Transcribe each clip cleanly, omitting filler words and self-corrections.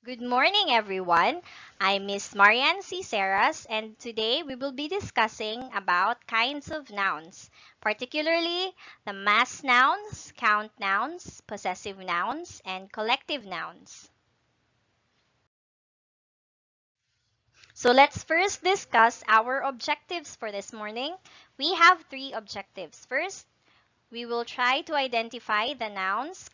Good morning, everyone. I'm Miss Marianne C. Seras, and today we will be discussing about kinds of nouns, particularly the mass nouns, count nouns, possessive nouns, and collective nouns. So let's first discuss our objectives for this morning. We have three objectives. First, we will try to identify the nouns,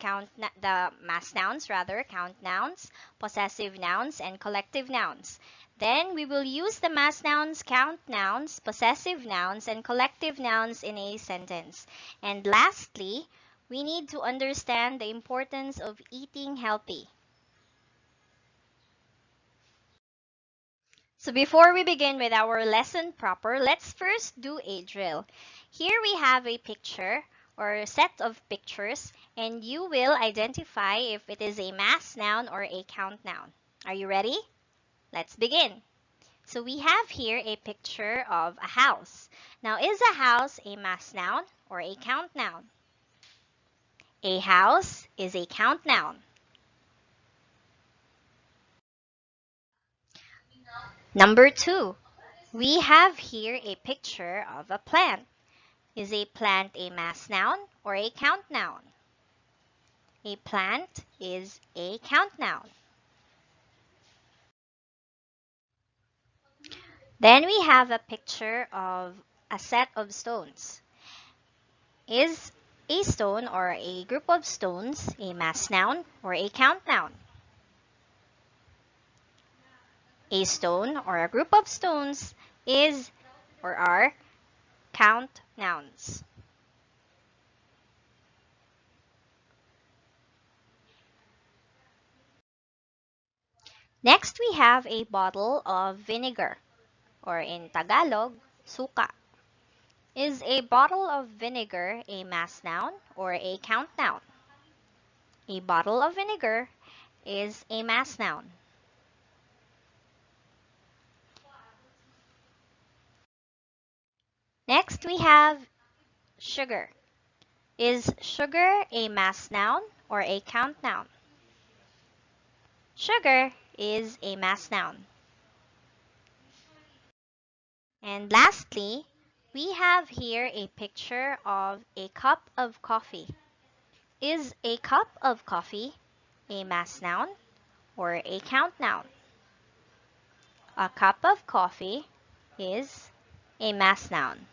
the mass nouns rather, count nouns, possessive nouns, and collective nouns. Then we will use the mass nouns, count nouns, possessive nouns, and collective nouns in a sentence. And lastly, we need to understand the importance of eating healthy. So before we begin with our lesson proper, let's first do a drill. Here we have a picture or a set of pictures, and you will identify if it is a mass noun or a count noun. Are you ready? Let's begin. So we have here a picture of a house. Now, is a house a mass noun or a count noun? A house is a count noun. Number two, we have here a picture of a plant. Is a plant a mass noun or a count noun? A plant is a count noun. Then we have a picture of a set of stones. Is a stone or a group of stones a mass noun or a count noun? A stone or a group of stones is or are count nouns. Next, we have a bottle of vinegar, or in Tagalog, suka. Is a bottle of vinegar a mass noun or a count noun? A bottle of vinegar is a mass noun. Next, we have sugar. Is sugar a mass noun or a count noun? Sugar is a mass noun. And lastly, we have here a picture of a cup of coffee. Is a cup of coffee a mass noun or a count noun? A cup of coffee is a mass noun.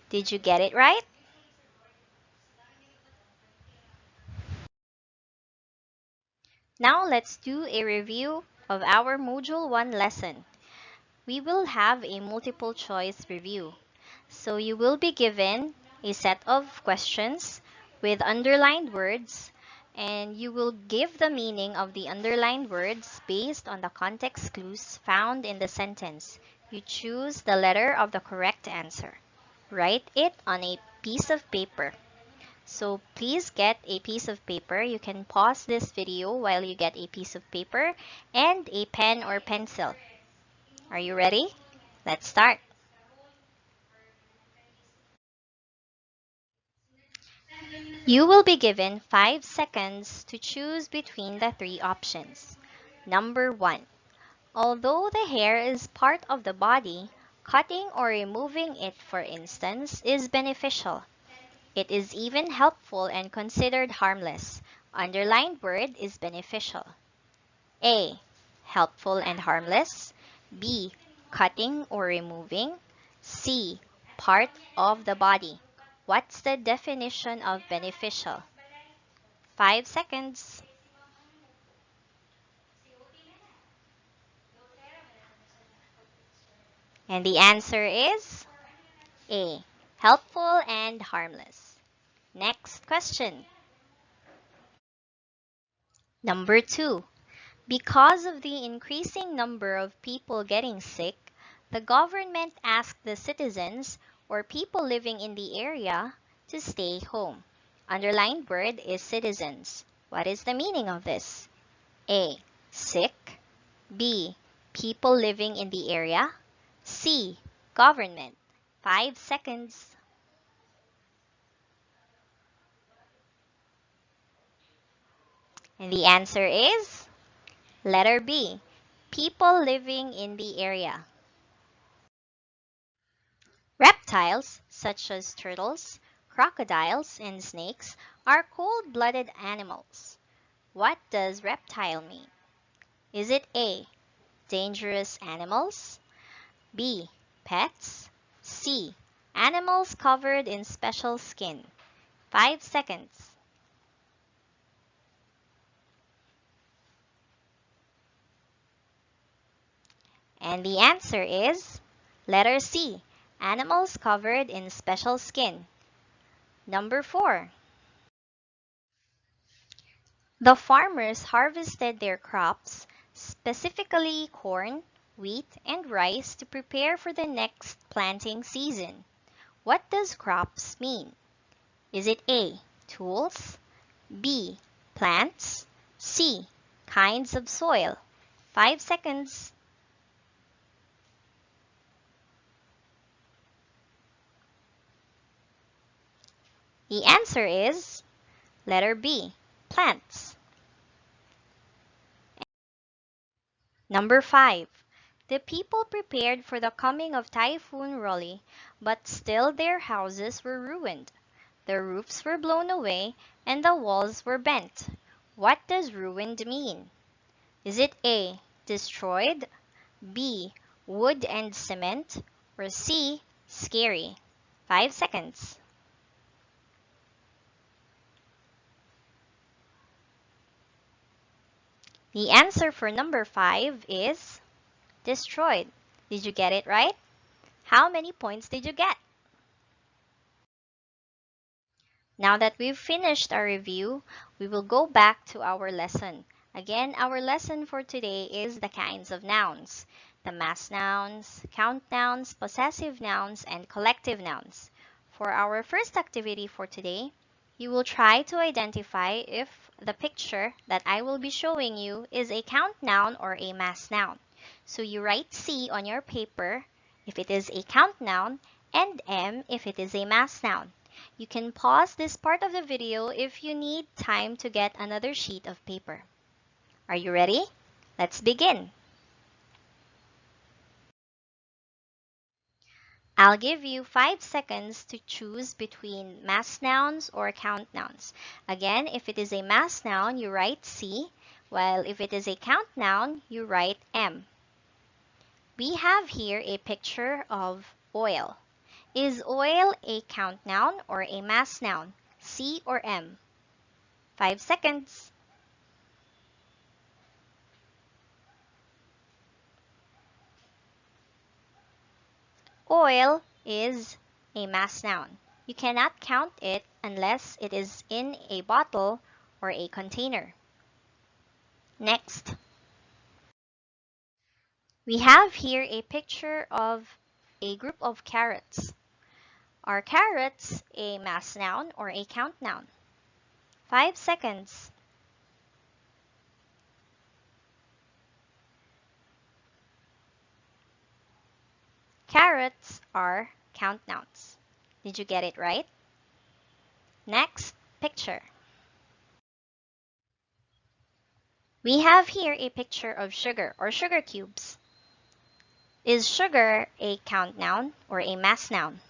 Did you get it right? Now let's do a review of our Module 1 lesson. We will have a multiple choice review. So you will be given a set of questions with underlined words, and you will give the meaning of the underlined words based on the context clues found in the sentence. You choose the letter of the correct answer. Write it on a piece of paper. So please get a piece of paper. You can pause this video while you get a piece of paper and a pen or pencil. Are you ready? Let's start. You will be given 5 seconds to choose between the three options. Number 1. Although the hair is part of the body, cutting or removing it, for instance, is beneficial. It is even helpful and considered harmless. Underlined word is beneficial. A. Helpful and harmless. B. Cutting or removing. C. Part of the body. What's the definition of beneficial? 5 seconds. And the answer is A. Helpful and harmless. Next question. Number 2. Because of the increasing number of people getting sick, the government asked the citizens or people living in the area to stay home. Underlined word is citizens. What is the meaning of this? A. Sick. B. People living in the area. C. Government. 5 seconds. And the answer is Letter B. People living in the area. Reptiles, such as turtles, crocodiles, and snakes, are cold-blooded animals. What does reptile mean? Is it A. Dangerous animals? B. Pets? C. Animals covered in special skin? 5 seconds. And the answer is letter C. Animals covered in special skin. Number 4. The farmers harvested their crops, specifically corn, wheat, and rice, to prepare for the next planting season. What does crops mean? Is it A. Tools? B. Plants? C. Kinds of soil? 5 seconds. The answer is letter B. Plants. Number 5. The people prepared for the coming of Typhoon Rolly, but still their houses were ruined. The roofs were blown away and the walls were bent. What does ruined mean? Is it A. Destroyed? B. Wood and cement? Or C. Scary? 5 seconds. The answer for number 5 is destroyed. Did you get it right? How many points did you get? Now that we've finished our review, we will go back to our lesson. Again, our lesson for today is the kinds of nouns: the mass nouns, count nouns, possessive nouns, and collective nouns. For our first activity for today, you will try to identify if the picture that I will be showing you is a count noun or a mass noun. So you write C on your paper if it is a count noun and M if it is a mass noun. You can pause this part of the video if you need time to get another sheet of paper. Are you ready? Let's begin. I'll give you 5 seconds to choose between mass nouns or count nouns. Again, if it is a mass noun, you write C, while if it is a count noun, you write M. We have here a picture of oil. Is oil a count noun or a mass noun? C or M? 5 seconds. Oil is a mass noun. You cannot count it unless it is in a bottle or a container. Next. We have here a picture of a group of carrots. Are carrots a mass noun or a count noun? 5 seconds. Carrots are count nouns. Did you get it right? Next picture. We have here a picture of sugar or sugar cubes. Is sugar a count noun or a mass noun?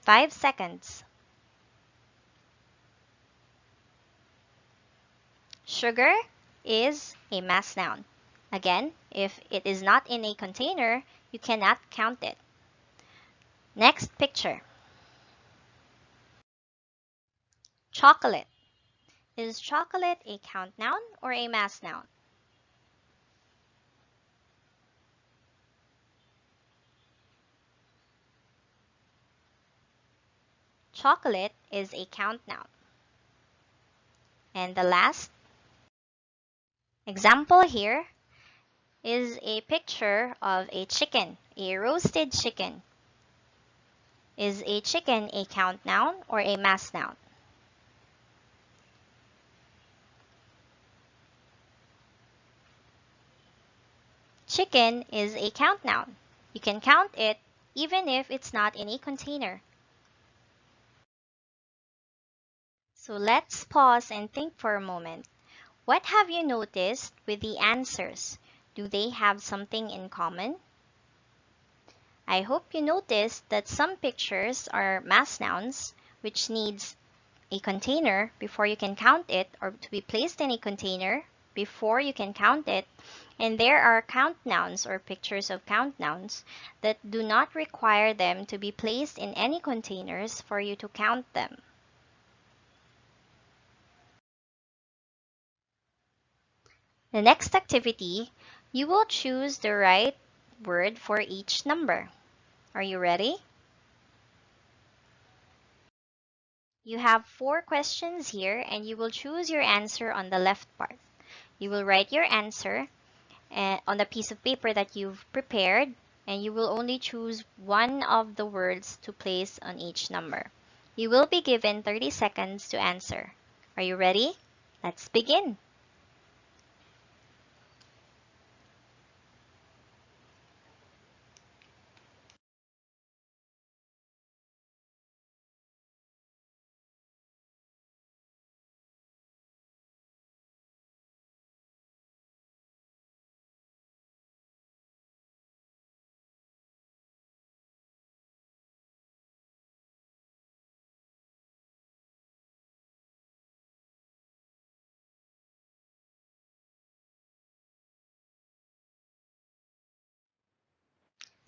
5 seconds. Sugar is a mass noun. Again, if it is not in a container, you cannot count it. Next picture. Chocolate. Is chocolate a count noun or a mass noun? Chocolate is a count noun. And the last example here is a picture of a chicken, a roasted chicken. Is a chicken a count noun or a mass noun? Chicken is a count noun. You can count it even if it's not in a container. So let's pause and think for a moment. What have you noticed with the answers? Do they have something in common? I hope you noticed that some pictures are mass nouns, which needs a container before you can count it, or to be placed in a container before you can count it. And there are count nouns or pictures of count nouns that do not require them to be placed in any containers for you to count them. The next activity, you will choose the right word for each number. Are you ready? You have 4 questions here and you will choose your answer on the left part. You will write your answer on the piece of paper that you've prepared, and you will only choose one of the words to place on each number. You will be given 30 seconds to answer. Are you ready? Let's begin.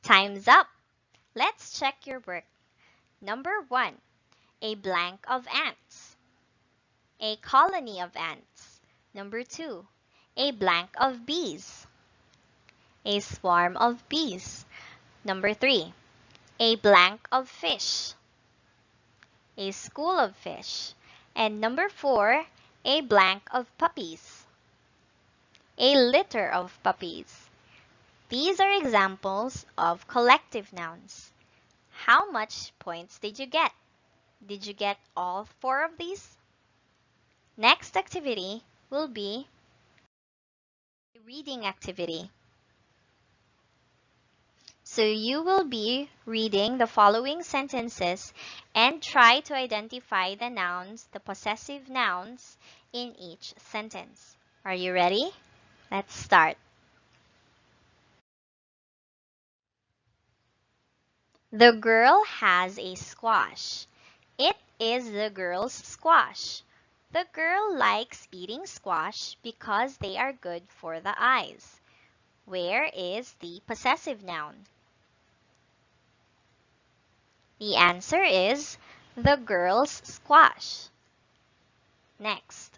Time's up. Let's check your work. Number 1, a blank of ants. A colony of ants. Number 2, a blank of bees. A swarm of bees. Number 3, a blank of fish. A school of fish. And number 4, a blank of puppies. A litter of puppies. These are examples of collective nouns. How much points did you get? Did you get all 4 of these? Next activity will be a reading activity. So you will be reading the following sentences and try to identify the nouns, the possessive nouns, in each sentence. Are you ready? Let's start. The girl has a squash. It is the girl's squash. The girl likes eating squash because they are good for the eyes. Where is the possessive noun? The answer is the girl's squash. Next.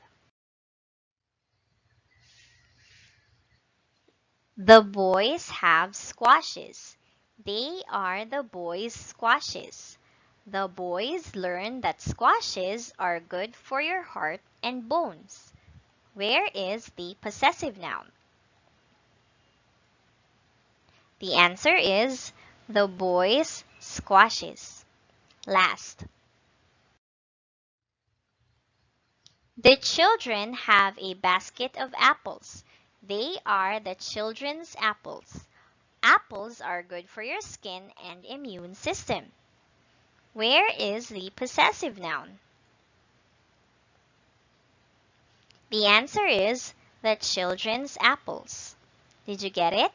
The boys have squashes. They are the boys' squashes. The boys learn that squashes are good for your heart and bones. Where is the possessive noun? The answer is the boys' squashes. Last. The children have a basket of apples. They are the children's apples. Apples are good for your skin and immune system. Where is the possessive noun? The answer is the children's apples. Did you get it?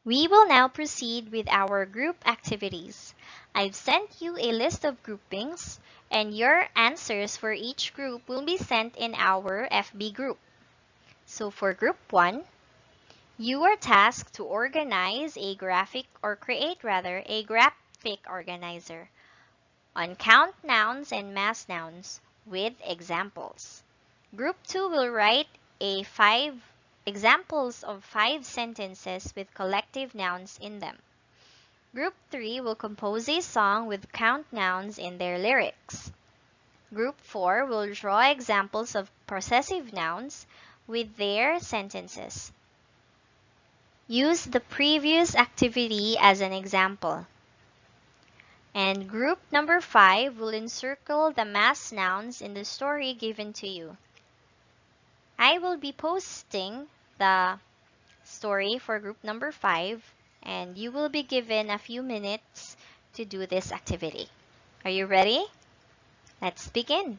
We will now proceed with our group activities. I've sent you a list of groupings, and your answers for each group will be sent in our FB group. So for group 1, you are tasked to organize a graphic or create rather a graphic organizer on count nouns and mass nouns with examples. Group 2 will write examples of 5 sentences with collective nouns in them. Group 3 will compose a song with count nouns in their lyrics. Group 4 will draw examples of possessive nouns with their sentences. Use the previous activity as an example. And group number 5 will encircle the mass nouns in the story given to you. I will be posting the story for group number 5, and you will be given a few minutes to do this activity. Are you ready? Let's begin.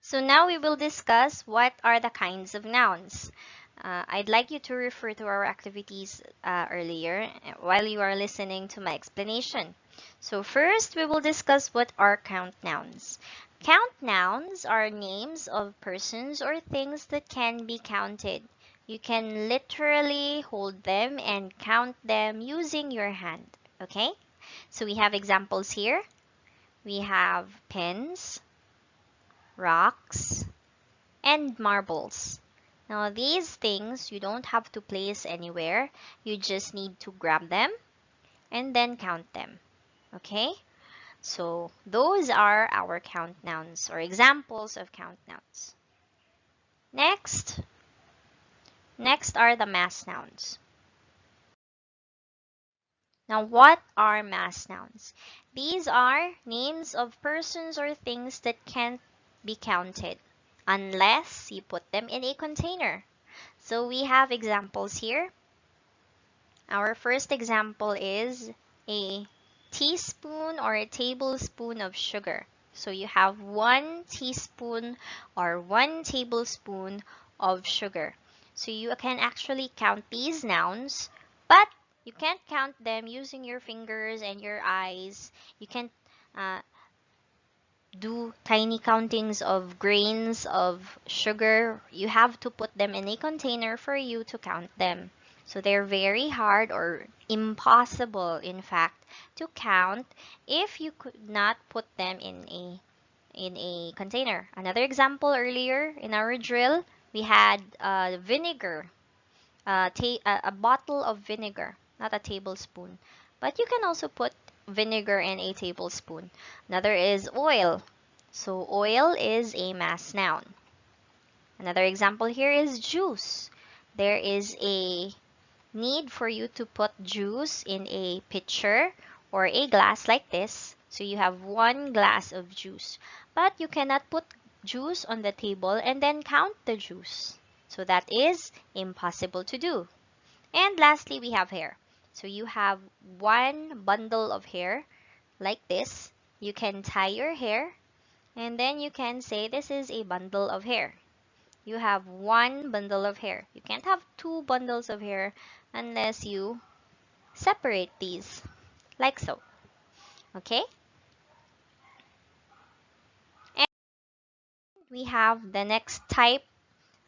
So now we will discuss what are the kinds of nouns. I'd like you to refer to our activities earlier while you are listening to my explanation. So first, we will discuss what are count nouns. Count nouns are names of persons or things that can be counted. You can literally hold them and count them using your hand. Okay? So we have examples here. We have pens, rocks, and marbles. Now these things you don't have to place anywhere. You just need to grab them and then count them. Okay? So those are our count nouns or examples of count nouns. Next are the mass nouns. Now what are mass nouns? These are names of persons or things that can't be counted unless you put them in a container. So we have examples here. Our first example is a teaspoon or a tablespoon of sugar. So you have 1 teaspoon or 1 tablespoon of sugar. So you can actually count these nouns, but you can't count them using your fingers and your eyes. You can't uh, do tiny countings of grains of sugar. You have to put them in a container for you to count them. So they're very hard or impossible, in fact, to count if you could not put them in a container. Another example earlier in our drill, we had vinegar, a bottle of vinegar, not a tablespoon. But you can also put vinegar in a tablespoon. Another is oil. So oil is a mass noun. Another example here is juice. There is a need for you to put juice in a pitcher or a glass like this. So you have 1 glass of juice. But you cannot put juice on the table and then count the juice. So that is impossible to do. And lastly, we have hair. So you have 1 bundle of hair like this. You can tie your hair and then you can say this is a bundle of hair. You have 1 bundle of hair. You can't have 2 bundles of hair unless you separate these like so. Okay? And we have the next type,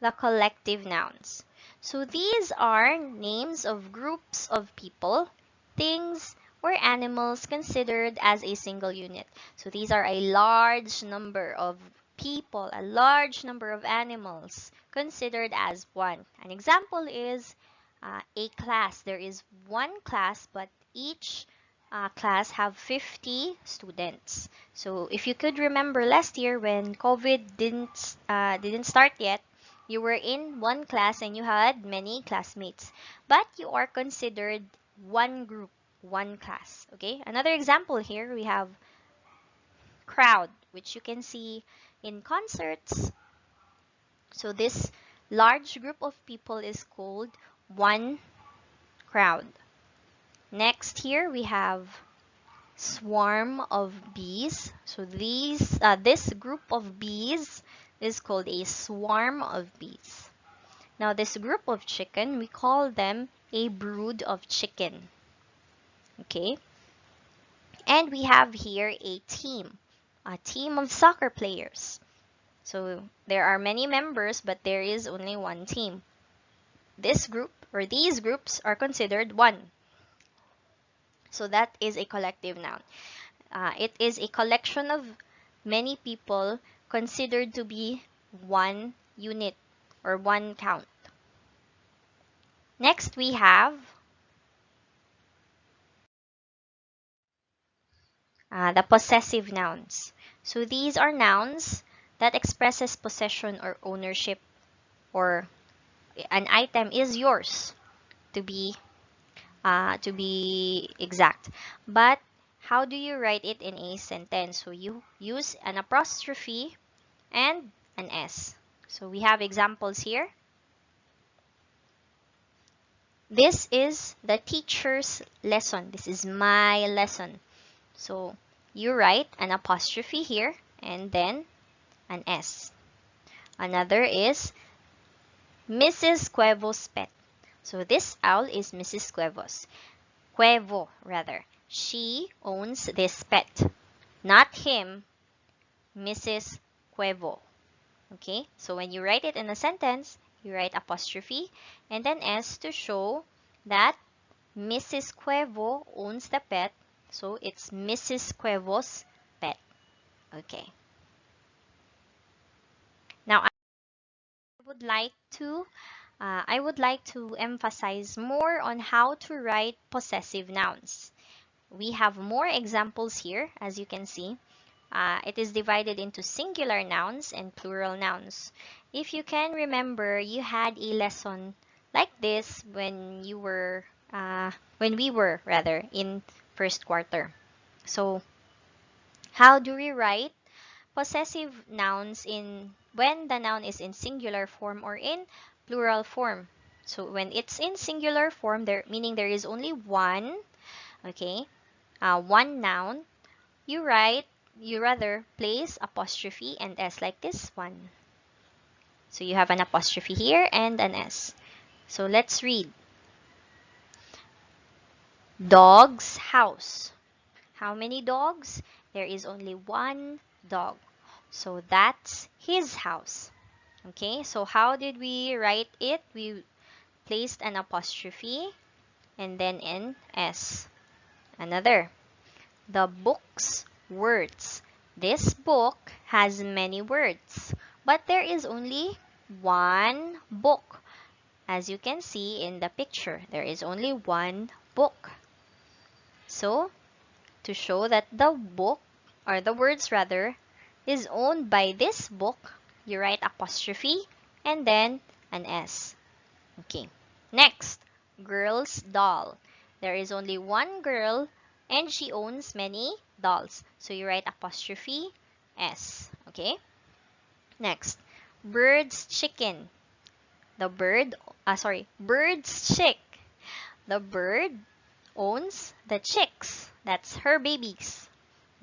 the collective nouns. So these are names of groups of people, things, or animals considered as a single unit. So these are a large number of people, a large number of animals considered as one. An example is a class. There is 1 class, but each class have 50 students. So if you could remember last year when COVID didn't start yet, you were in 1 class and you had many classmates, but you are considered 1 group, 1 class. Okay. Another example here we have crowd, which you can see in concerts. So this large group of people is called 1 crowd. Next here we have swarm of bees. So this group of bees is called a swarm of bees. Now this group of chicken, we call them a brood of chicken. Okay? And we have here a team of soccer players. So there are many members, but there is only 1 team. This group or these groups are considered 1. So that is a collective noun. It is a collection of many people considered to be 1 unit or 1 count. Next, we have the possessive nouns. So these are nouns that expresses possession or ownership, or an item is yours to be exact. But how do you write it in a sentence? So you use an apostrophe and an S. So we have examples here. This is the teacher's lesson. This is my lesson. So you write an apostrophe here and then an S. Another is Mrs. Cuevo's pet. So this owl is Mrs. Cuevo's. Cuevo, rather. She owns this pet. Not him, Mrs. Cuevo. Okay, so when you write it in a sentence, you write apostrophe and then S to show that Mrs. Cuevo owns the pet. So it's Mrs. Cuevo's pet. Okay. Now I would like to emphasize more on how to write possessive nouns. We have more examples here, as you can see. It is divided into singular nouns and plural nouns. If you can remember, you had a lesson like this when we were rather in first quarter. So, how do we write possessive nouns in when the noun is in singular form or in plural form? So, when it's in singular form, meaning there is only one, okay, one noun, you rather place apostrophe and S like this one. So you have an apostrophe here and an S. So let's read. Dog's house. How many dogs? There is only one dog. So that's his house. Okay, so how did we write it? We placed an apostrophe and then an S. Another. The book's words. This book has many words, but there is only one book. As you can see in the picture, there is only one book. So, to show that the book, or the words rather, is owned by this book, you write apostrophe and then an S. Okay. Next, girl's doll. There is only one girl and she owns many dolls. So you write apostrophe S. Okay. Next, bird's chicken. Bird's chick. The bird owns the chicks. That's her babies.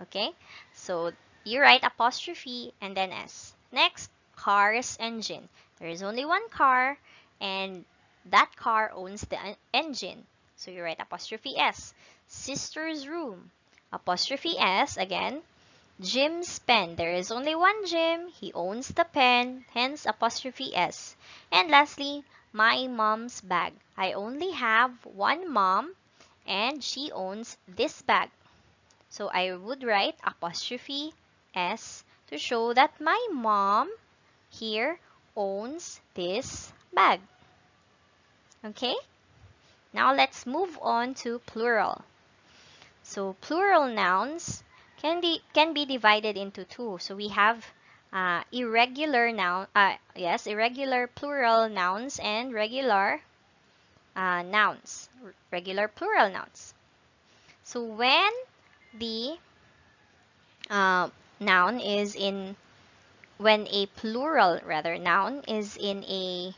Okay. So you write apostrophe and then S. Next, car's engine. There is only one car and that car owns the engine. So you write apostrophe S. Sister's room. Apostrophe S again. Jim's pen. There is only one Jim. He owns the pen. Hence apostrophe S. And lastly, my mom's bag. I only have one mom and she owns this bag. So I would write apostrophe S to show that my mom here owns this bag. Okay? Now let's move on to plural. So plural nouns can be divided into two. So we have irregular plural nouns and regular nouns, regular plural nouns. So when the noun is in when a plural rather noun is a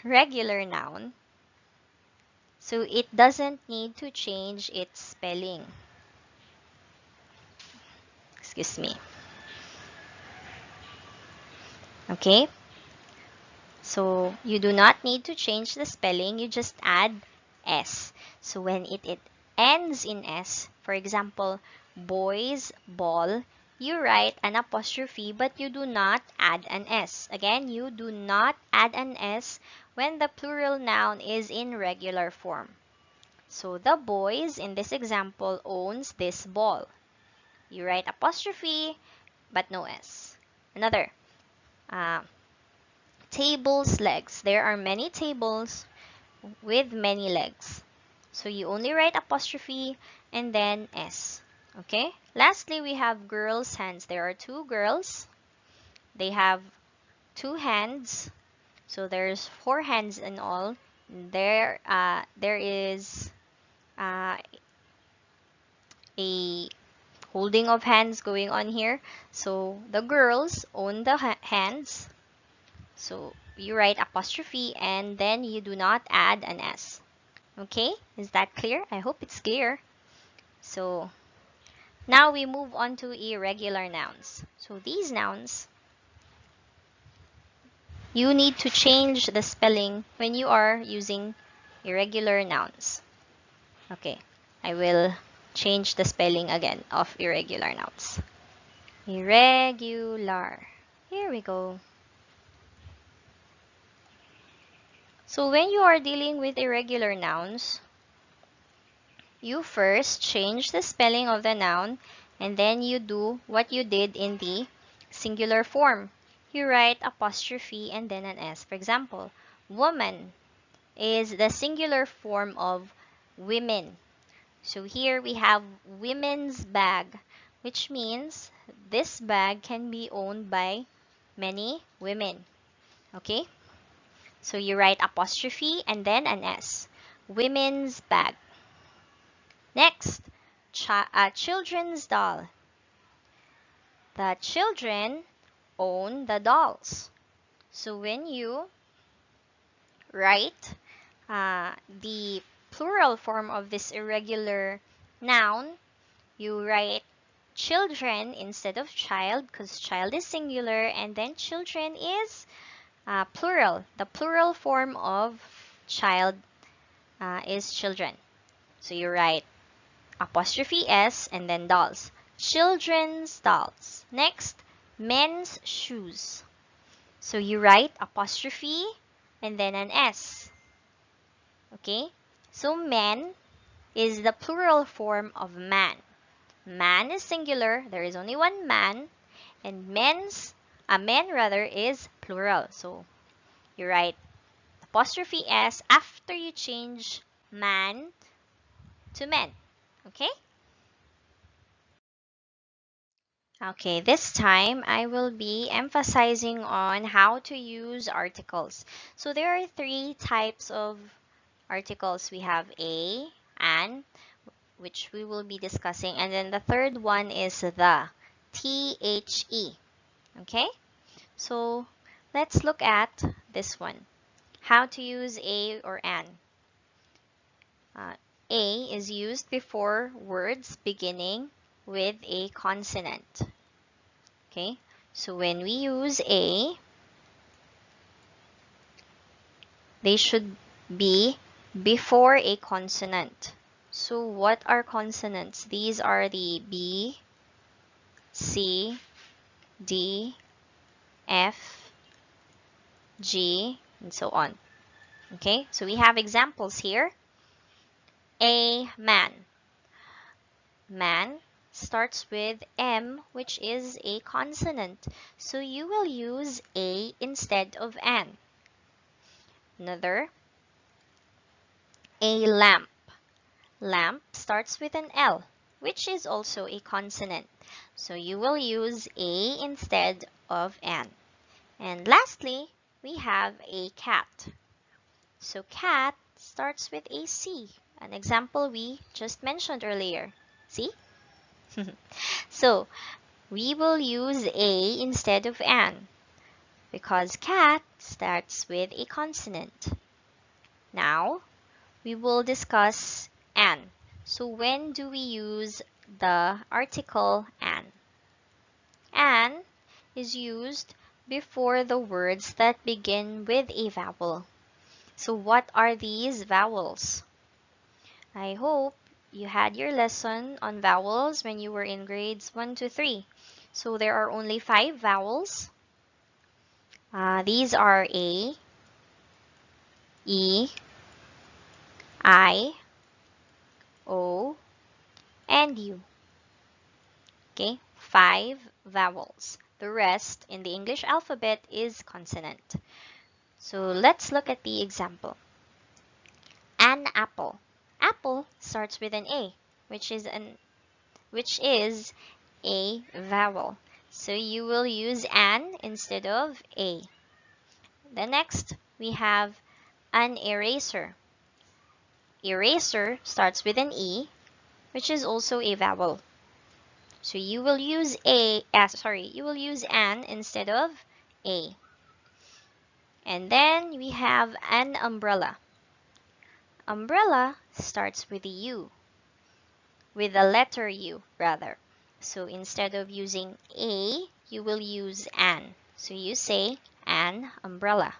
regular noun, so it doesn't need to change its spelling. Excuse me. Okay? So you do not need to change the spelling, you just add S. So when it ends in S, for example, boy's ball, you write an apostrophe but you do not add an S. Again, you do not add an S when the plural noun is in regular form. So the boys in this example owns this ball. You write apostrophe but no S. Another. Table's legs. There are many tables with many legs. So you only write apostrophe and then S. Okay? Lastly, we have girls' hands. There are two girls. They have two hands. So there's four hands in all. There is a holding of hands going on here. So the girls own the hands. So you write apostrophe and then you do not add an S. Okay, is that clear? I hope it's clear. So now we move on to irregular nouns. So these nouns you need to change the spelling when you are using irregular nouns. Okay, I will change the spelling again of irregular nouns. Irregular. Here we go. So when you are dealing with irregular nouns, you first change the spelling of the noun and then you do what you did in the singular form. You write apostrophe and then an S. For example, woman is the singular form of women. So here we have women's bag, which means this bag can be owned by many women. Okay? So you write apostrophe and then an S. Women's bag. Next, children's doll. The children own the dolls. So when you write the plural form of this irregular noun, you write children instead of child because child is singular and then children is plural. The plural form of child is children. So you write apostrophe S and then dolls. Children's dolls. Next, men's shoes. So you write apostrophe and then an S. Okay? So men is the plural form of man. Man is singular, there is only one man, and men rather is plural. So you write apostrophe S after you change man to men. Okay? Okay, this time I will be emphasizing on how to use articles. So there are three types of articles. We have a, an, which we will be discussing, and then the third one is the, the. Okay? So let's look at this one. How to use a or an. Uh, a is used before words beginning with a consonant. Okay, so when we use a, they should be before a consonant. So what are consonants? These are the B, C, D, F, G, and so on. Okay, so we have examples here. A man. Man starts with M, which is a consonant. So you will use a instead of an. Another, a lamp. Lamp starts with an L, which is also a consonant. So you will use a instead of an. And lastly, we have a cat. So cat starts with a C, an example we just mentioned earlier. See? So we will use a instead of an because cat starts with a consonant. Now we will discuss an. So when do we use the article an? An is used before the words that begin with a vowel. So what are these vowels? I hope you had your lesson on vowels when you were in grades 1 to 3. So there are only 5 vowels. These are A, E, I, O, and U. Okay, 5 vowels. The rest in the English alphabet is consonant. So let's look at the example. An apple. Apple starts with an A, which is a vowel. So you will use an instead of a. The next, we have an eraser. Eraser starts with an E, which is also a vowel. So you will use you will use an instead of a. And then we have an umbrella. Umbrella starts with a U, with the letter U rather. So instead of using a, you will use an. So you say an umbrella.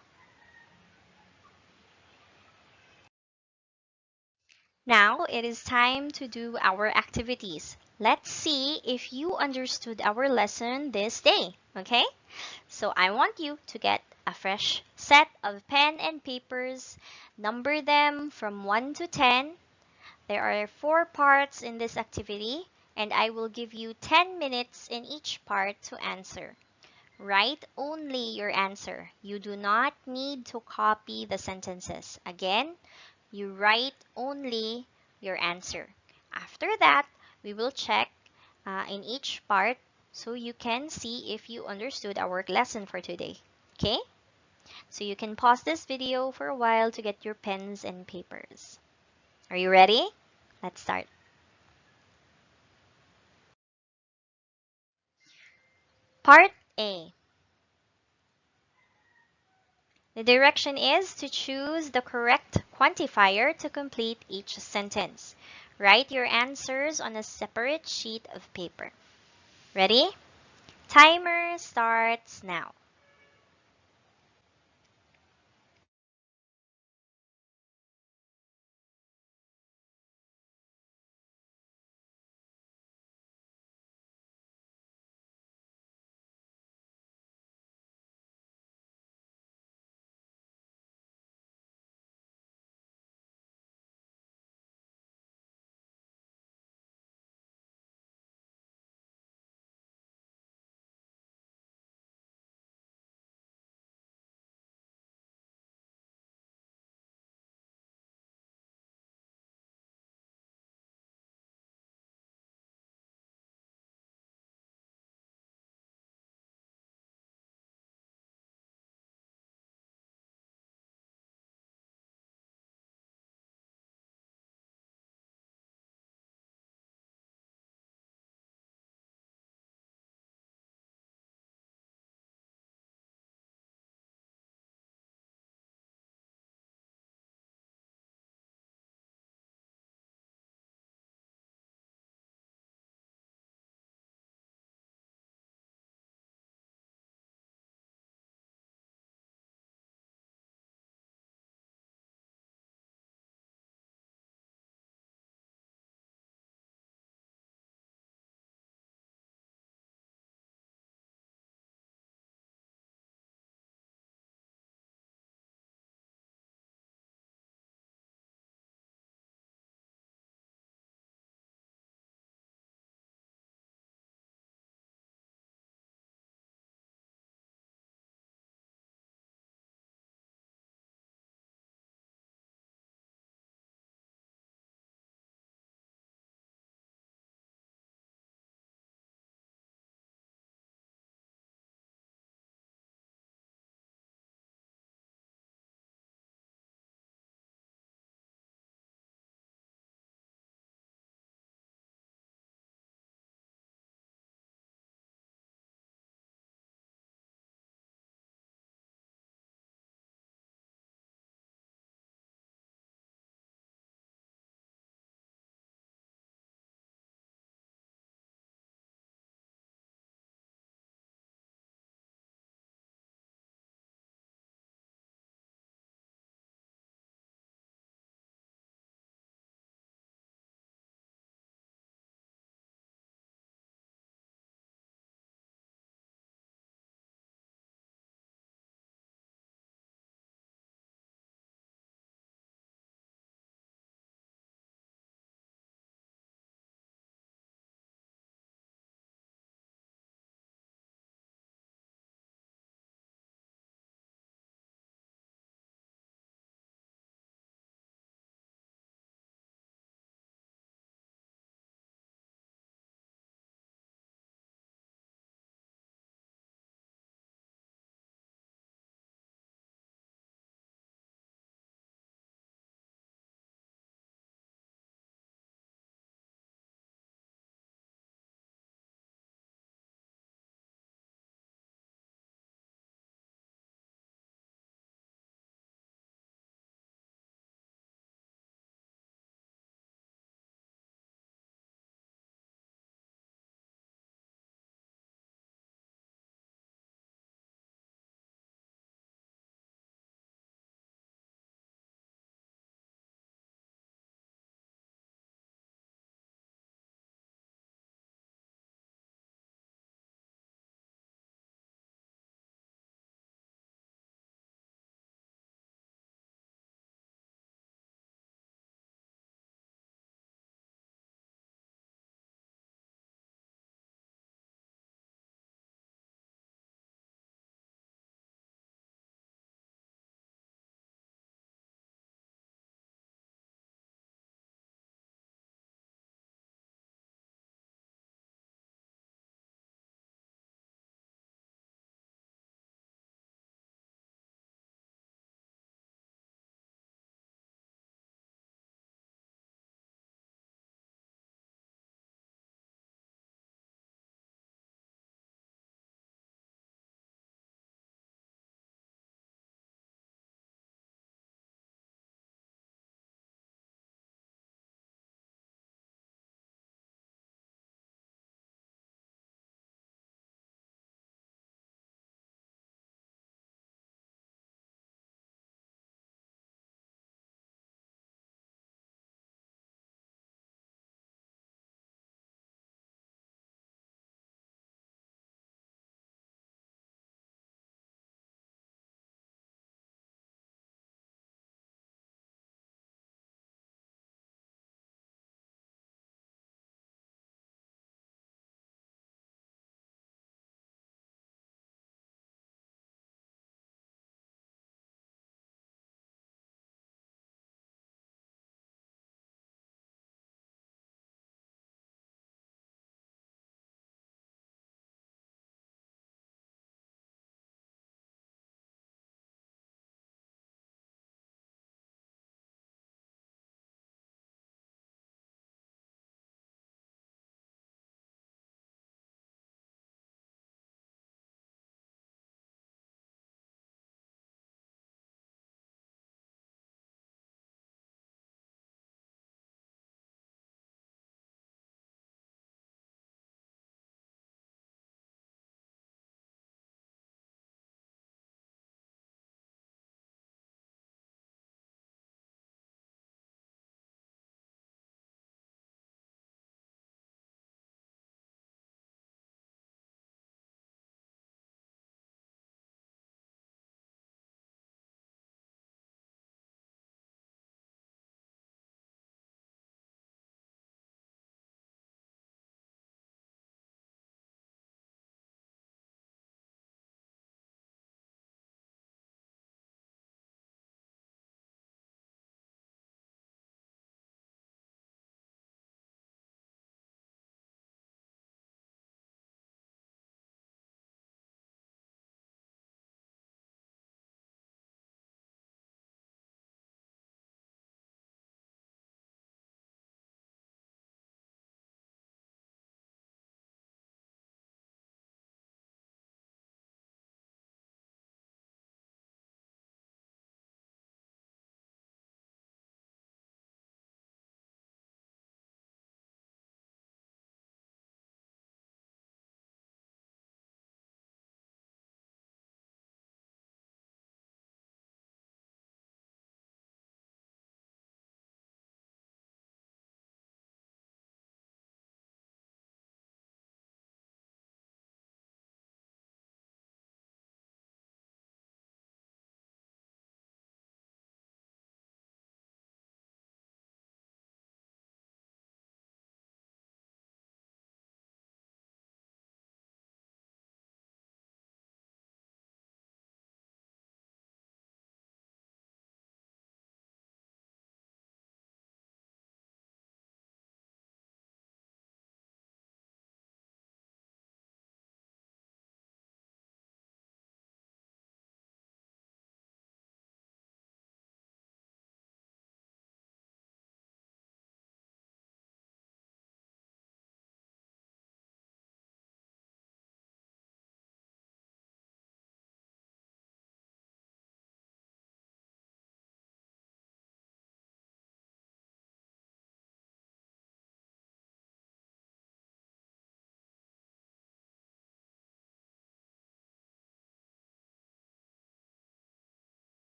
Now it is time to do our activities. Let's see if you understood our lesson this day, okay? So I want you to get a fresh set of pen and papers, number them from 1 to 10. There are 4 parts in this activity, and I will give you 10 minutes in each part to answer. Write only your answer. You do not need to copy the sentences. Again, you write only your answer. After that, we will check in each part so you can see if you understood our lesson for today. Okay? So you can pause this video for a while to get your pens and papers. Are you ready? Let's start. Part A. The direction is to choose the correct quantifier to complete each sentence. Write your answers on a separate sheet of paper. Ready? Timer starts now.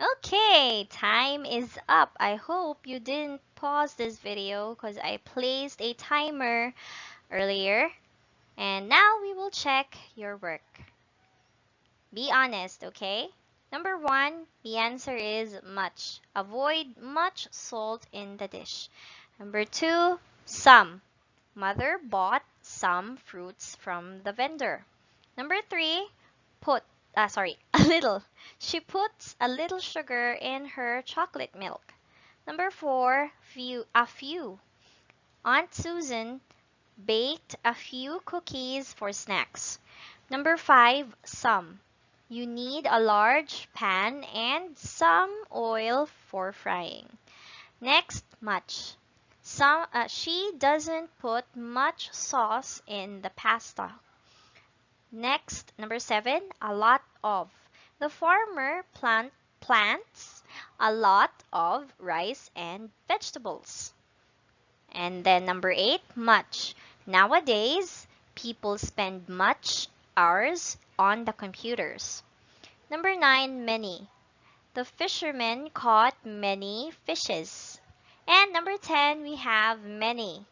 Okay, time is up. I hope you didn't pause this video because I placed a timer earlier. And now we will check your work. Be honest, okay? Number one, the answer is much. Avoid much salt in the dish. Number two, some. Mother bought some fruits from the vendor. Number three, a little. She puts a little sugar in her chocolate milk. Number four, a few. Aunt Susan baked a few cookies for snacks. Number five, some. You need a large pan and some oil for frying. Next, much. She doesn't put much sauce in the pasta. Next, number seven, a lot of. The farmer plants a lot of rice and vegetables. And then number eight, much. Nowadays, people spend much hours on the computers. Number nine, many. The fishermen caught many fishes. And number 10, we have many.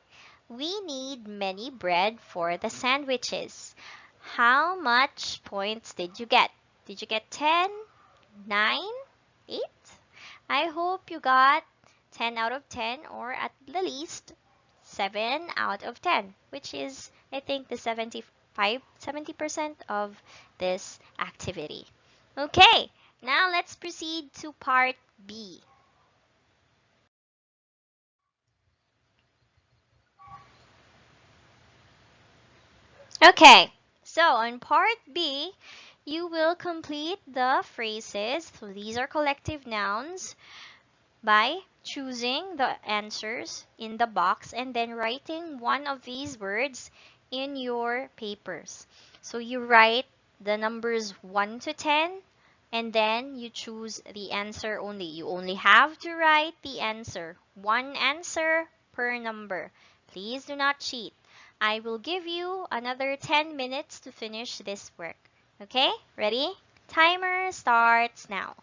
We need many bread for the sandwiches. How much points did you get? Did you get 10, 9, 8? I hope you got 10 out of 10 or at the least 7 out of 10, which is, I think, the 70% of this activity. Okay, now let's proceed to part B. Okay, so on part B, you will complete the phrases. So these are collective nouns by choosing the answers in the box and then writing one of these words in your papers. So you write the numbers 1 to 10 and then you choose the answer only. You only have to write the answer. One answer per number. Please do not cheat. I will give you another 10 minutes to finish this work. Okay? Ready? Timer starts now.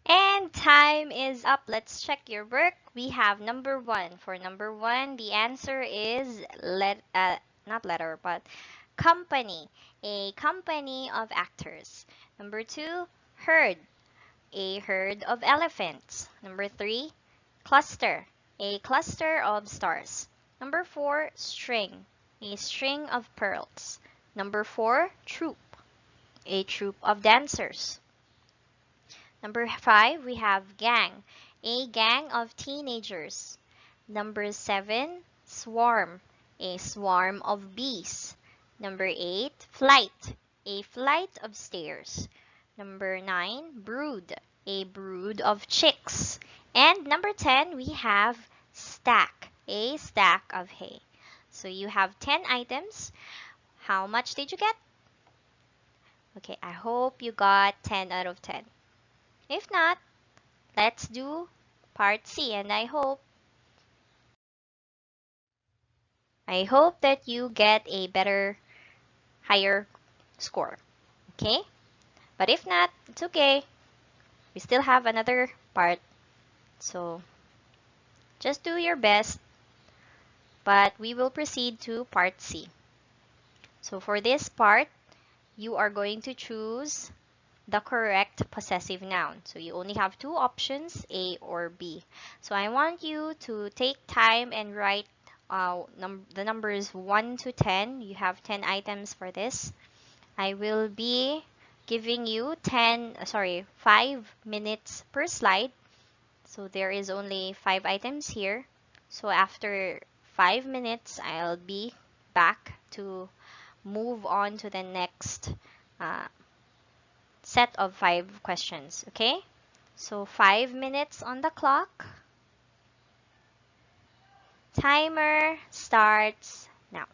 And time is up. Let's check your work. We have number one. For number one, the answer is not letter, but company. A company of actors. Number two, herd. A herd of elephants. Number three, cluster. A cluster of stars. Number four, string. A string of pearls. Number four, troop. A troop of dancers. Number five, we have gang, a gang of teenagers. Number seven, swarm, a swarm of bees. Number eight, flight, a flight of stairs. Number nine, brood, a brood of chicks. And number 10, we have stack, a stack of hay. So you have 10 items. How much did you get? Okay, I hope you got 10 out of 10. If not, let's do part C, and I hope that you get a better, higher score. Okay? But if not, it's okay. We still have another part. So just do your best, but we will proceed to part C. So for this part, you are going to choose the correct possessive noun. So you only have two options, A or B. So I want you to take time and write the numbers 1 to 10. You have 10 items for this. I will be giving you 5 minutes per slide. So there is only 5 items here. So after 5 minutes, I'll be back to move on to the next uh, set of 5 questions, okay? So 5 minutes on the clock. Timer starts now.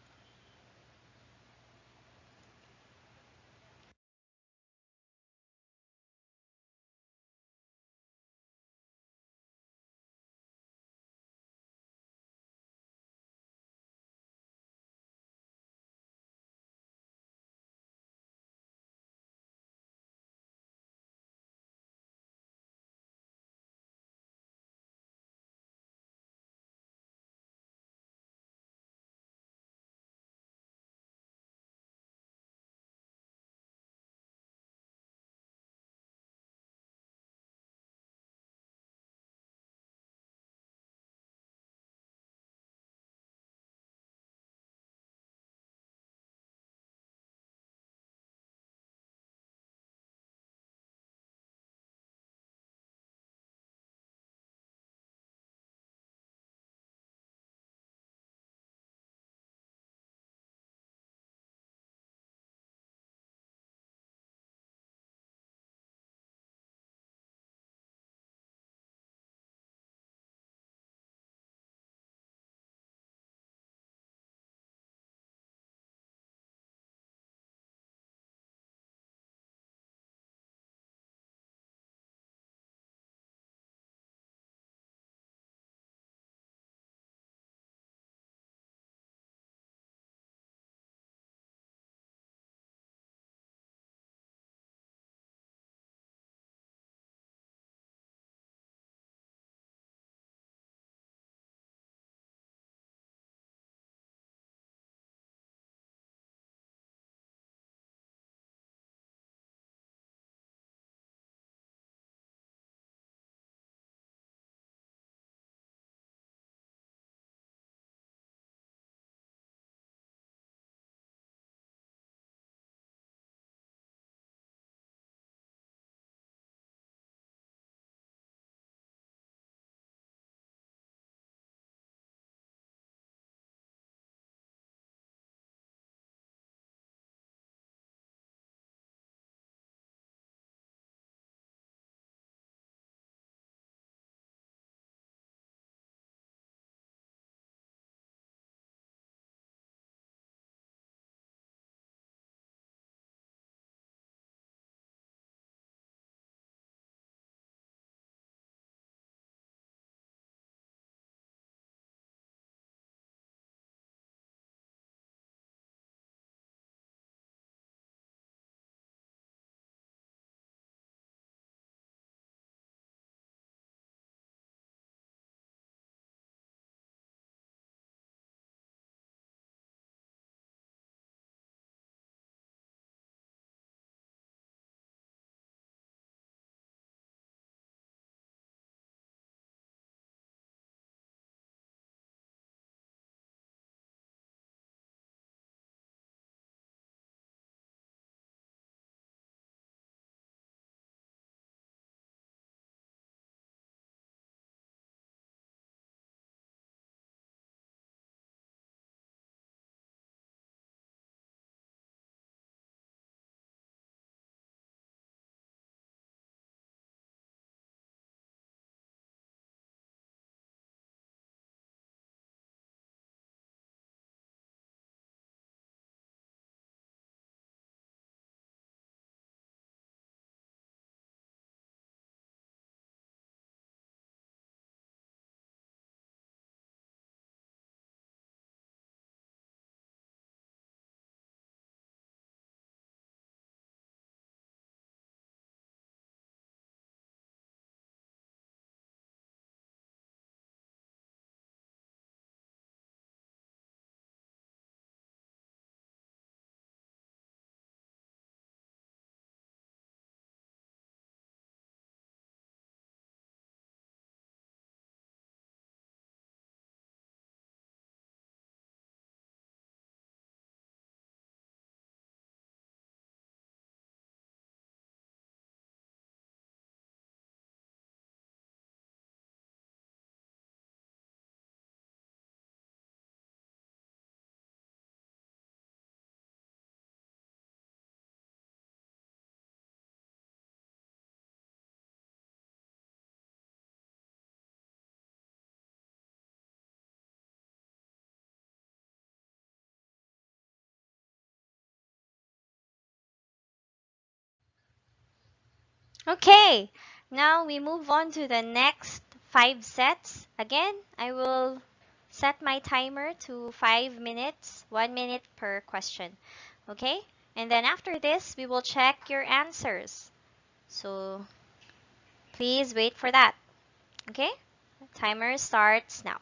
Okay, now we move on to the next 5 sets. Again, I will set my timer to 5 minutes, 1 minute per question. Okay? And then after this, we will check your answers. So please wait for that. Okay? Timer starts now.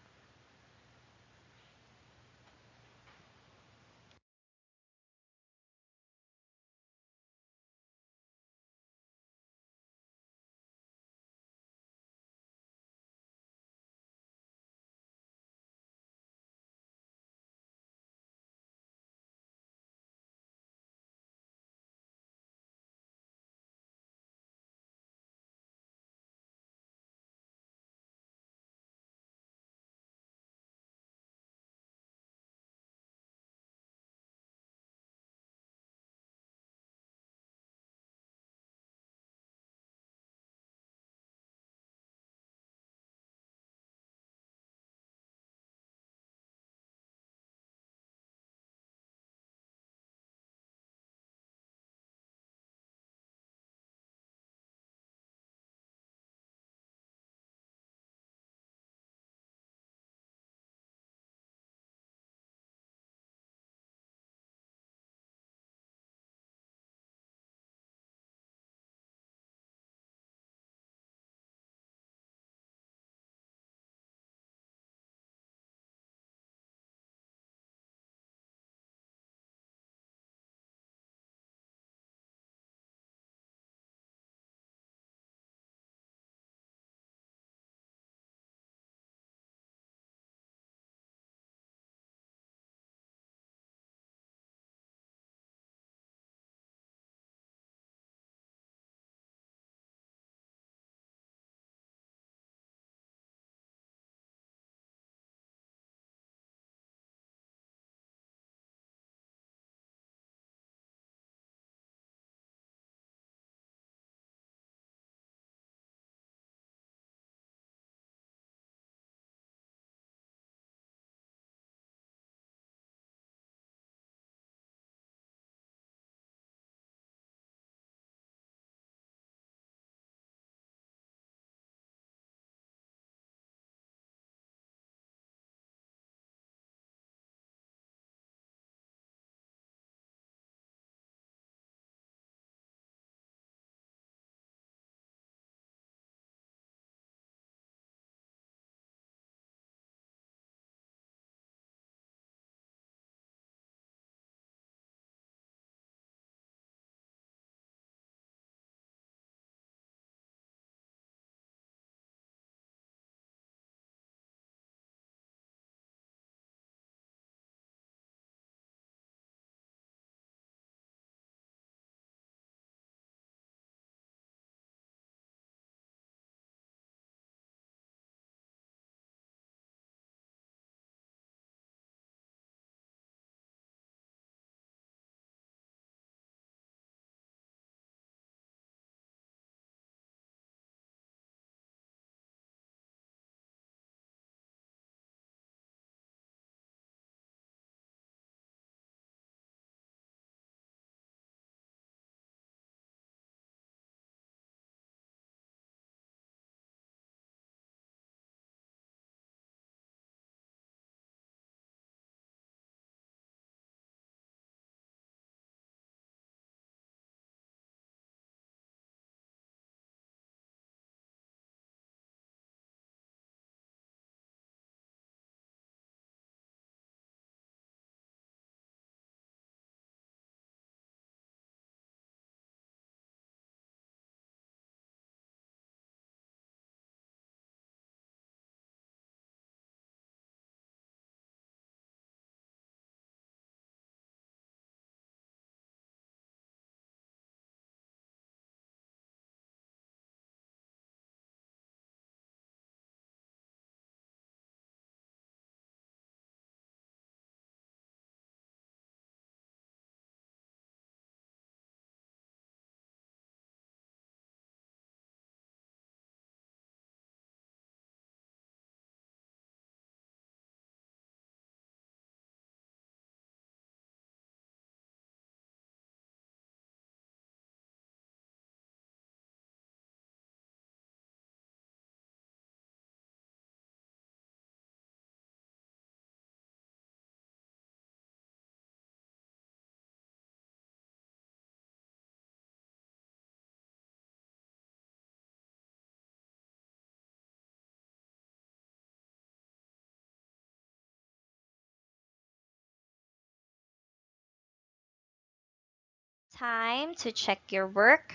time to check your work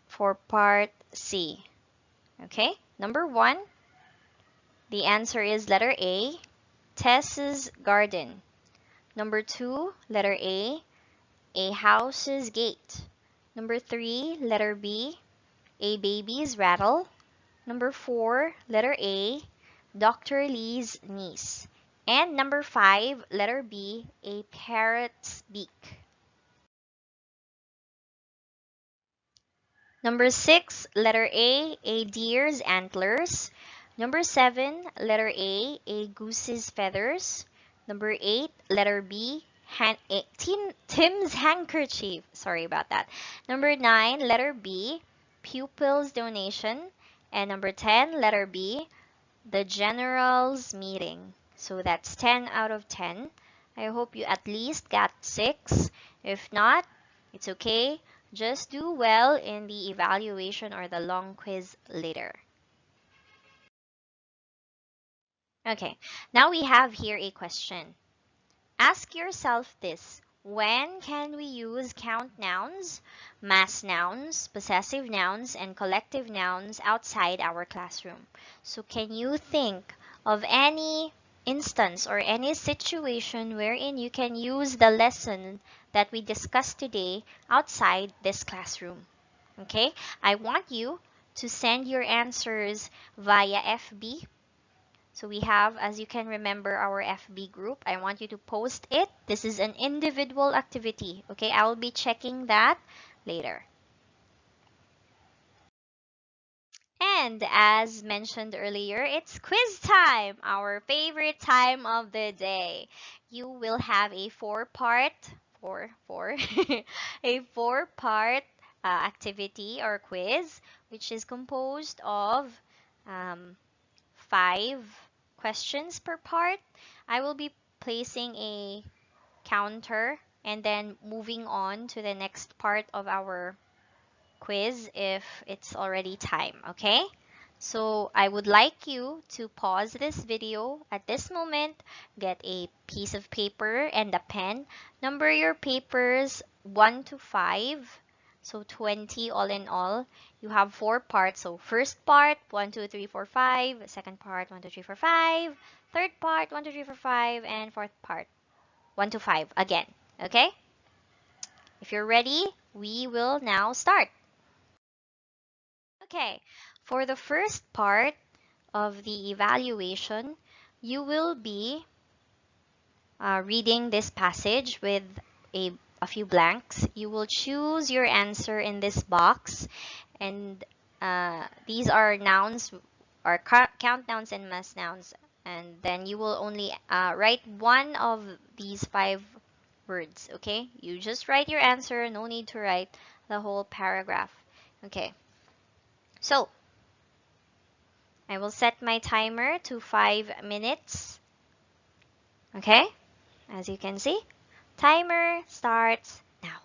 for part C. Okay, number 1, the answer is letter A, Tess's garden. Number 2, letter A house's gate. Number 3, letter B, a baby's rattle. Number 4, letter A, Dr. Lee's niece. And number 5, letter B, a parrot's beak. Number 6, letter A deer's antlers. Number 7, letter A goose's feathers. Number 8, letter B, Tim's handkerchief. Sorry about that. Number 9, letter B, pupil's donation. And number 10, letter B, the general's meeting. So that's 10 out of 10. I hope you at least got 6. If not, it's okay. Just do well in the evaluation or the long quiz later. Okay, now we have here a question. Ask yourself this. When can we use count nouns, mass nouns, possessive nouns, and collective nouns outside our classroom? So can you think of any instance or any situation wherein you can use the lesson that we discussed today outside this classroom? Okay, I want you to send your answers via FB. So we have, as you can remember, our FB group. I want you to post it. This is an individual activity. Okay, I will be checking that later. And as mentioned earlier, it's quiz time, our favorite time of the day. You will have a a four-part activity or quiz, which is composed of um, 5 questions per part. I will be placing a counter and then moving on to the next part of our quiz if it's already time, okay? So I would like you to pause this video at this moment, get a piece of paper and a pen, number your papers 1 to 5, so 20 all in all. You have 4 parts, so first part 1, 2, 3, 4, 5, second part 1, 2, 3, 4, 5, third part 1, 2, 3, 4, 5, and fourth part 1 to 5 again, okay? If you're ready, we will now start. Okay, for the first part of the evaluation, you will be reading this passage with a few blanks. You will choose your answer in this box, and these are nouns or count nouns and mass nouns, and then you will only write one of these 5 words, okay? You just write your answer, no need to write the whole paragraph. Okay, so I will set my timer to 5 minutes. Okay, as you can see, timer starts now.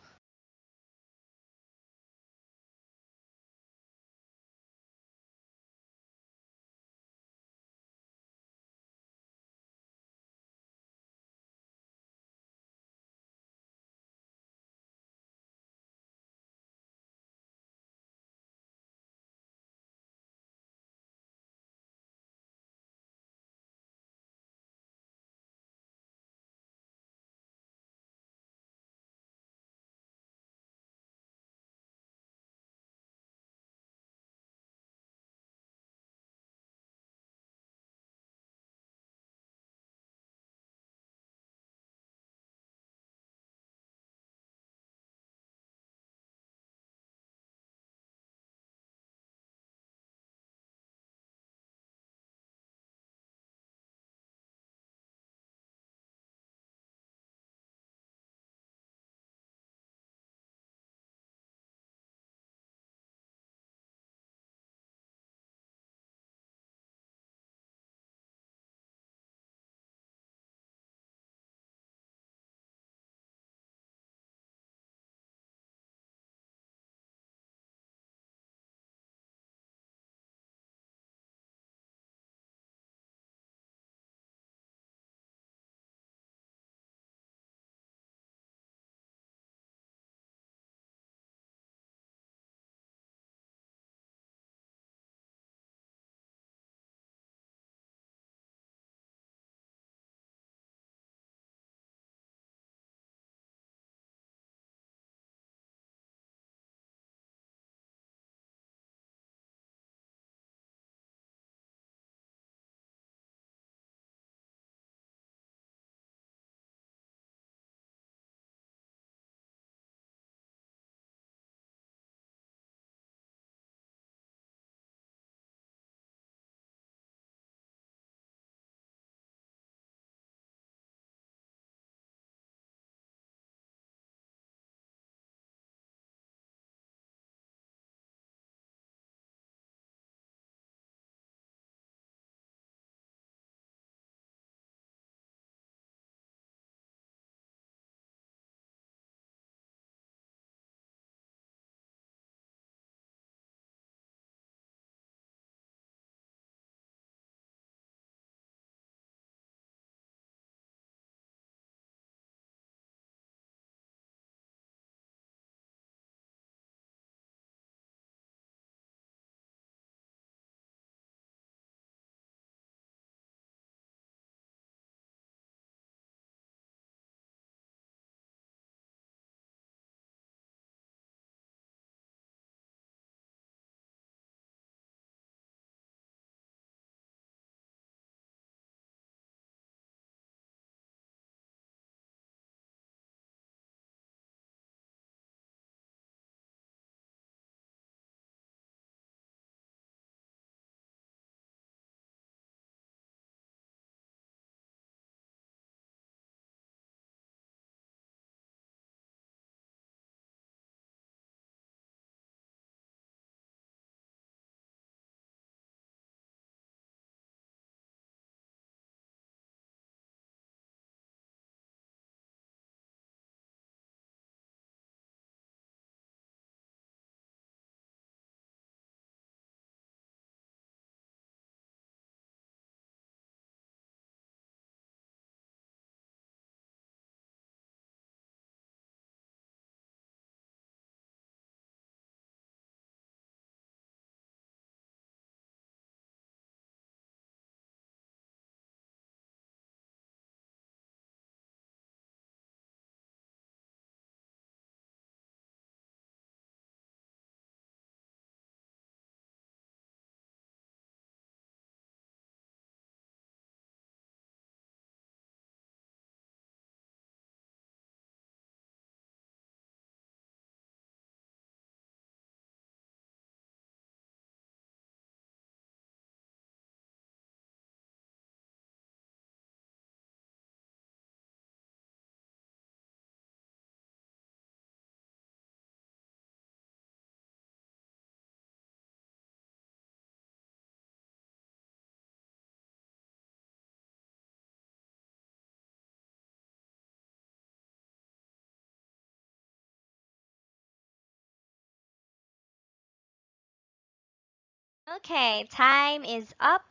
Okay, time is up.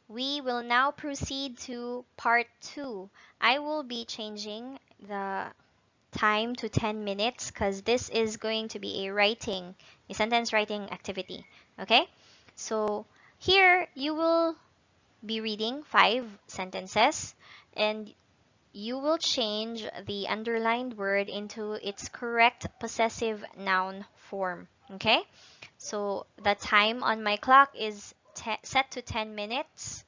We will now proceed to part 2. I will be changing the time to 10 minutes because this is going to be a sentence writing activity. Okay? So here you will be reading 5 sentences and you will change the underlined word into its correct possessive noun form. Okay? So the time on my clock is set to 10 minutes.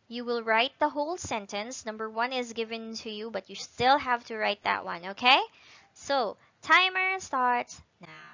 You will write the whole sentence. Number 1 is given to you, but you still have to write that one, okay? So, timer starts now.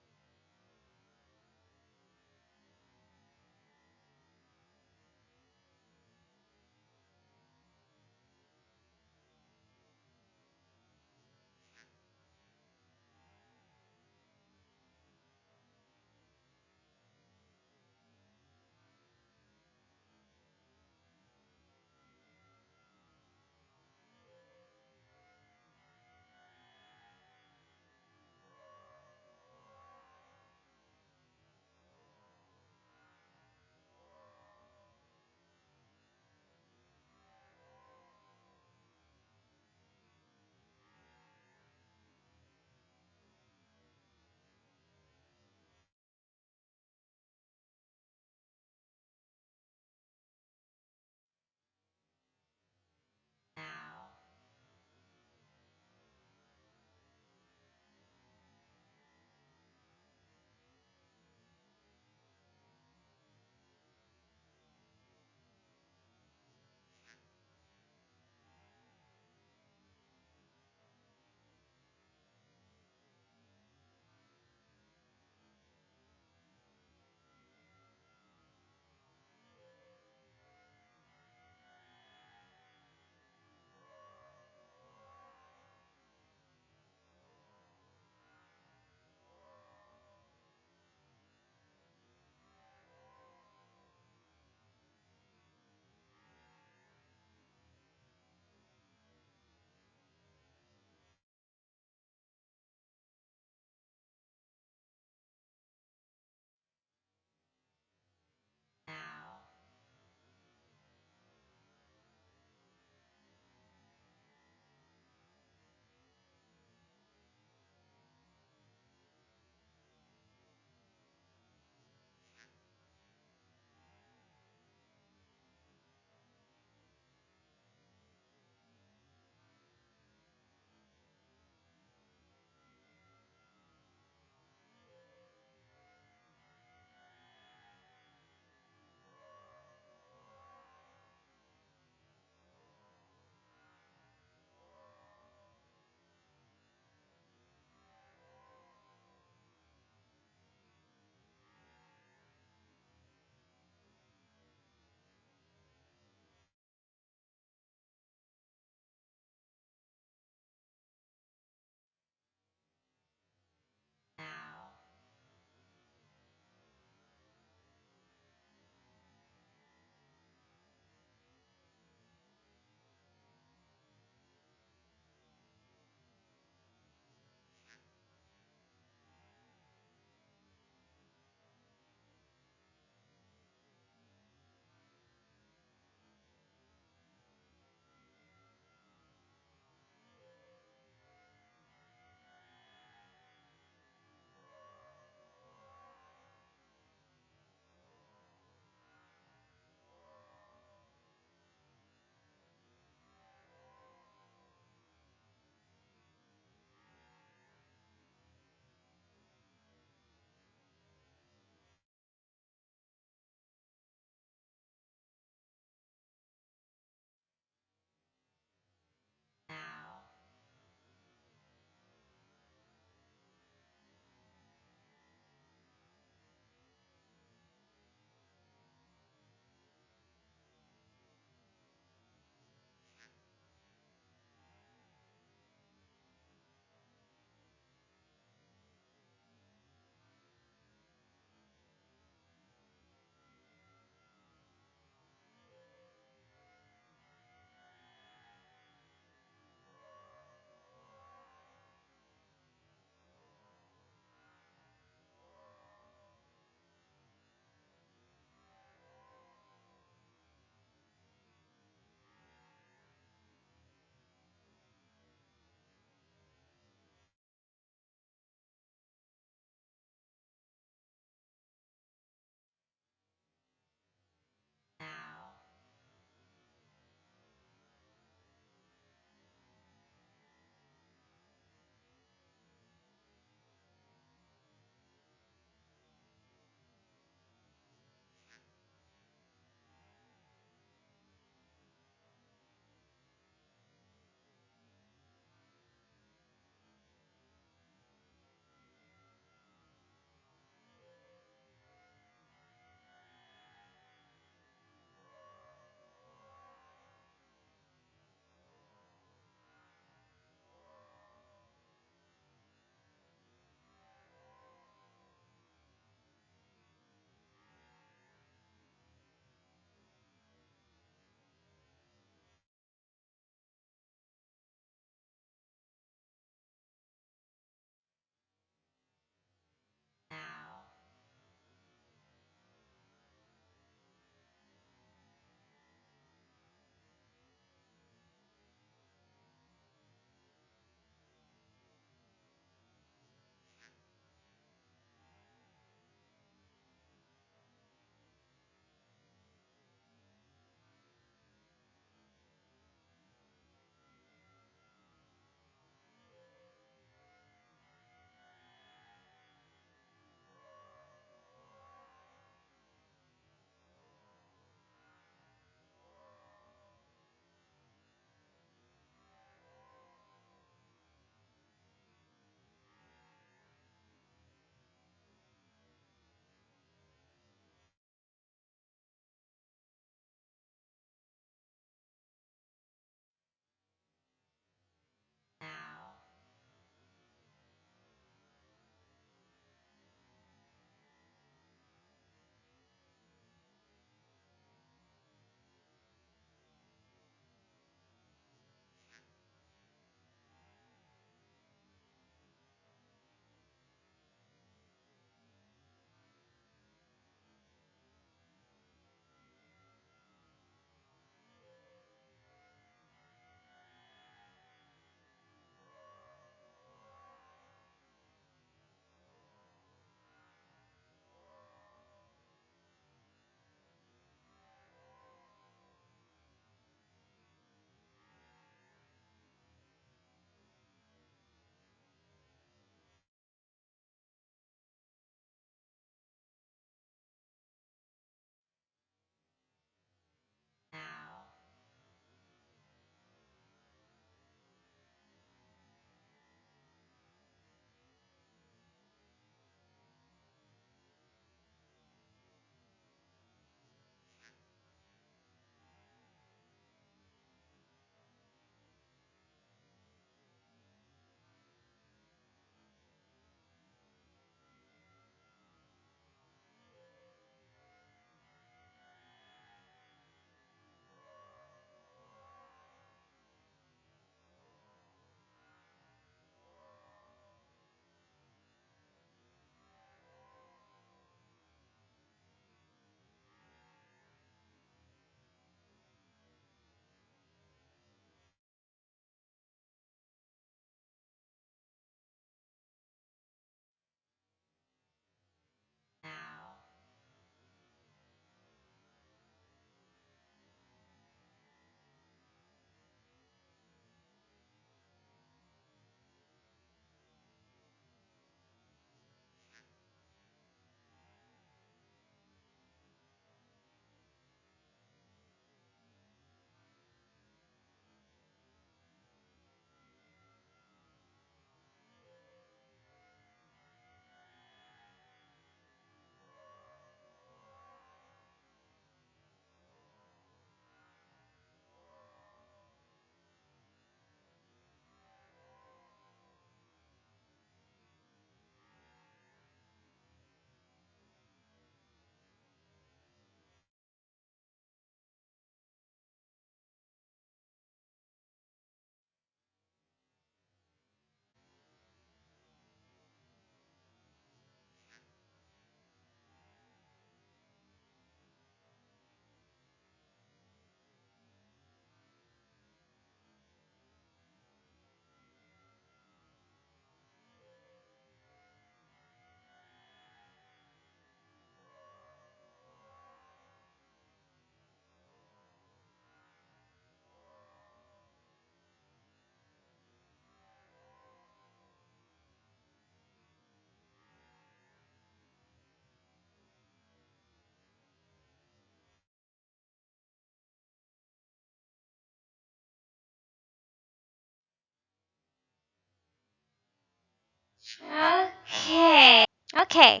Okay,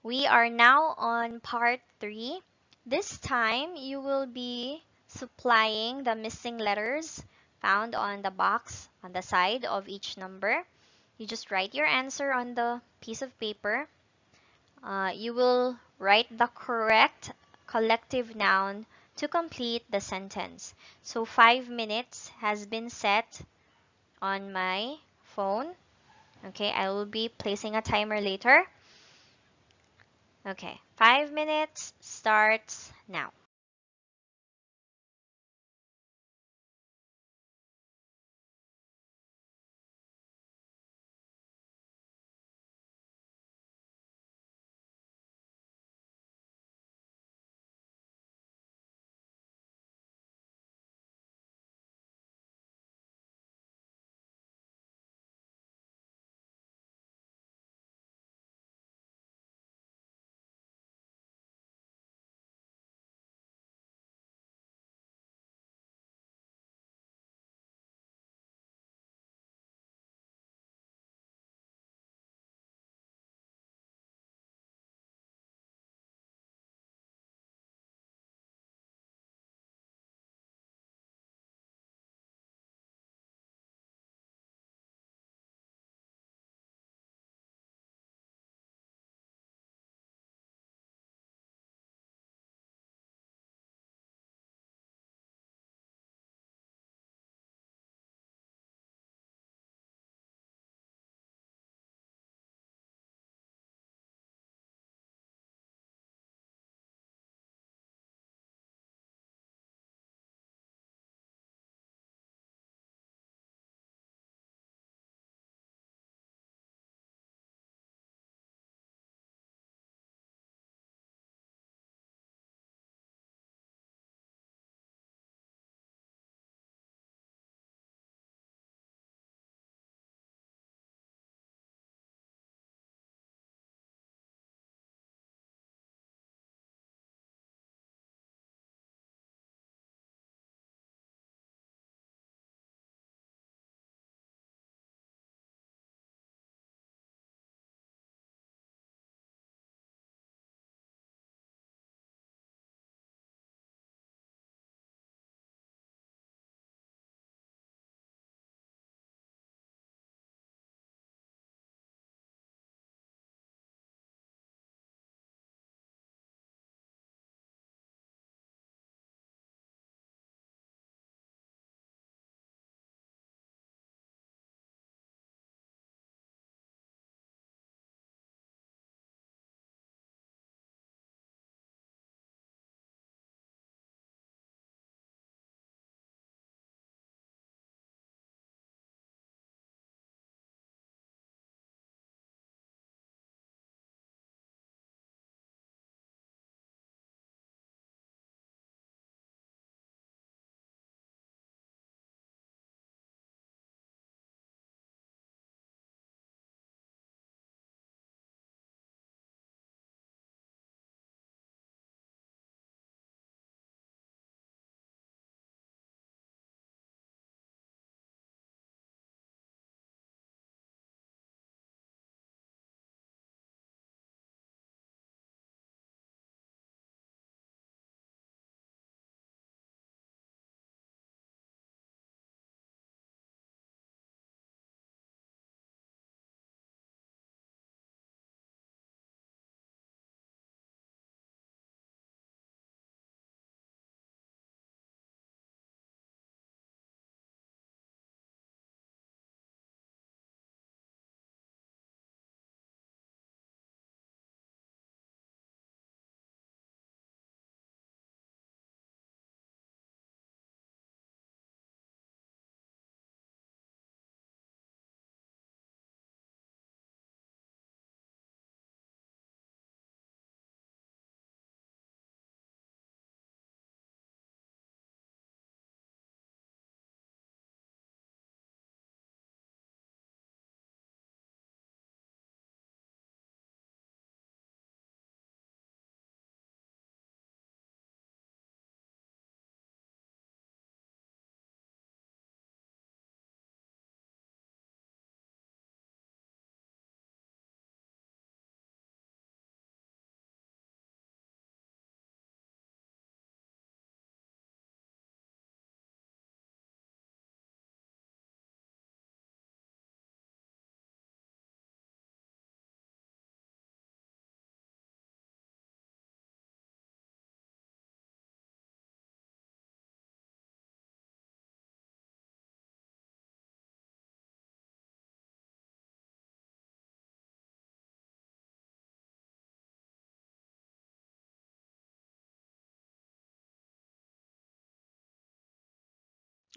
we are now on part 3. This time, you will be supplying the missing letters found on the box on the side of each number. You just write your answer on the piece of paper. You will write the correct collective noun to complete the sentence. So 5 minutes has been set on my phone. Okay, I will be placing a timer later. Okay, 5 minutes starts now.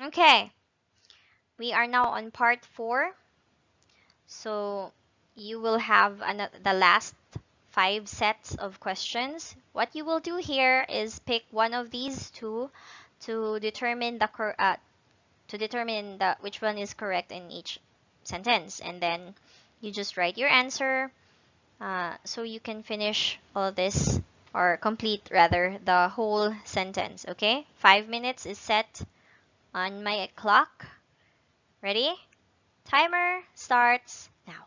Okay, we are now on part 4. So you will have the last 5 sets of questions. What you will do here is pick one of these two to determine the which one is correct in each sentence, and then you just write your answer, so you can finish all this, or complete rather the whole sentence. Okay, 5 minutes is set on my clock. Ready? Timer starts now.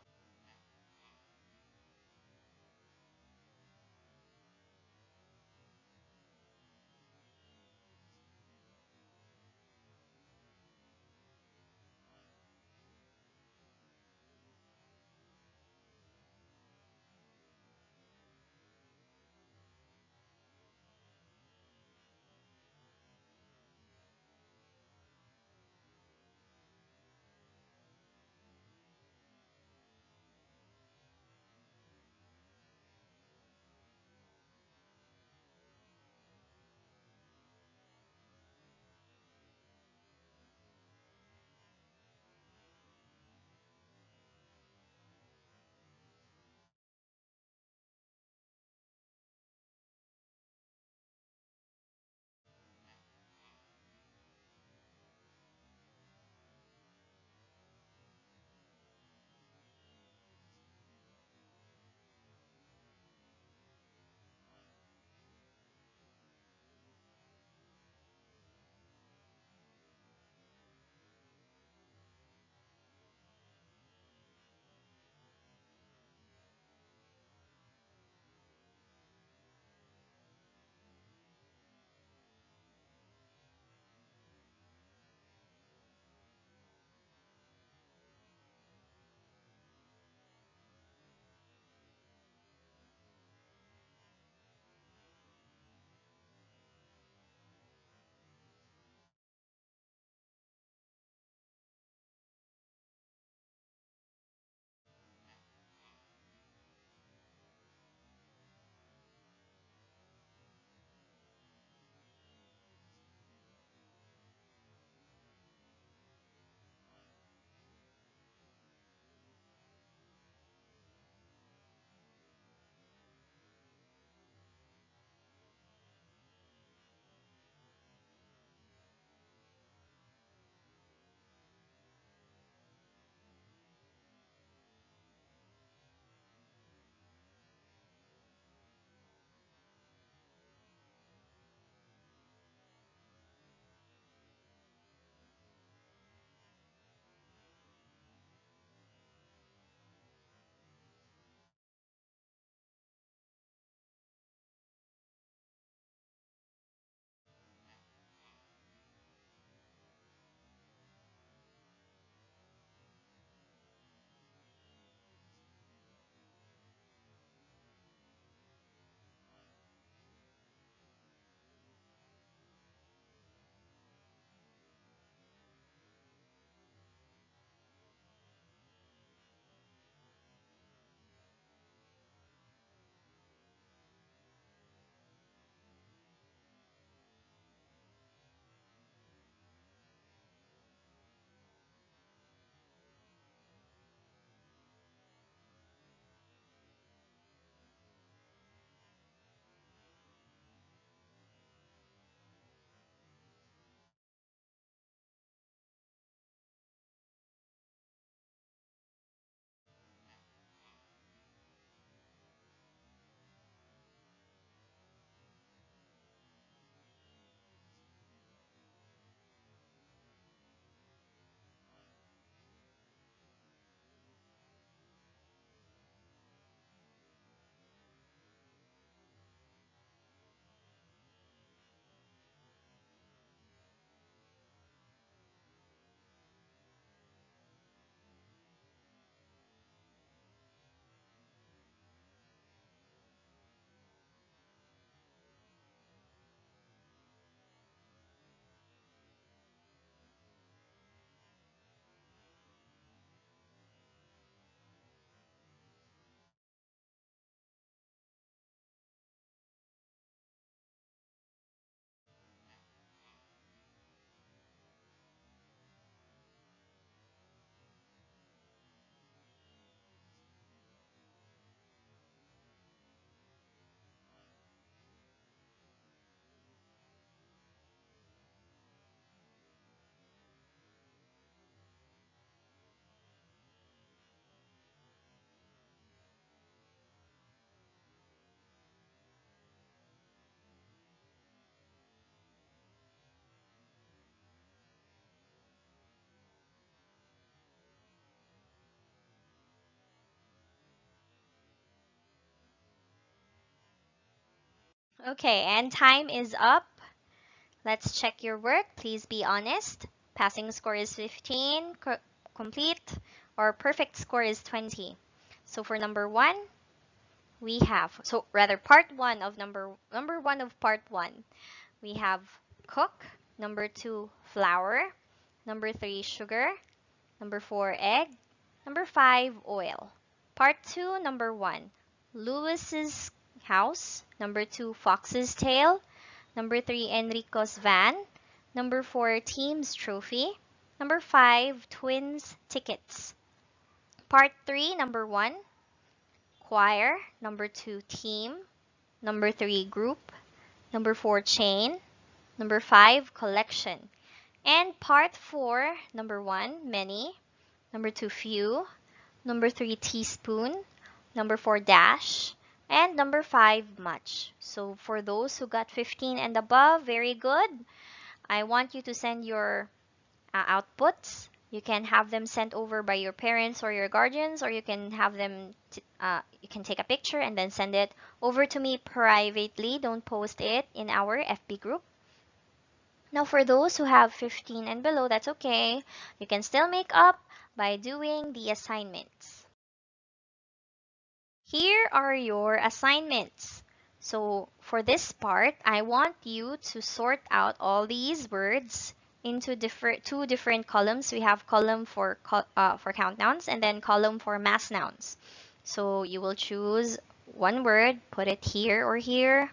Okay, and time is up. Let's check your work. Please be honest. Passing score is 15, complete, or perfect score is 20. So for number one, we have, so rather part one of number one of part one, we have cook, number two, flour, number three, sugar, number four, egg, number five, oil. Part two, number one, Lewis's house, number two, fox's tail, number three, Enrico's van, number four, team's trophy, number five, twins tickets. Part three, number one, choir, number two, team, number three, group, number four, chain, number five, collection. And part four, number one, many, number two, few, number three, teaspoon, number four, dash, and number five, much. So for those who got 15 and above, very good. I want you to send your outputs. You can have them sent over by your parents or your guardians, or you can have them, you can take a picture and then send it over to me privately. Don't post it in our FB group. Now, for those who have 15 and below, that's okay. You can still make up by doing the assignments. Here are your assignments. So for this part, I want you to sort out all these words into two different columns. We have column for count nouns and then column for mass nouns. So you will choose one word, put it here or here,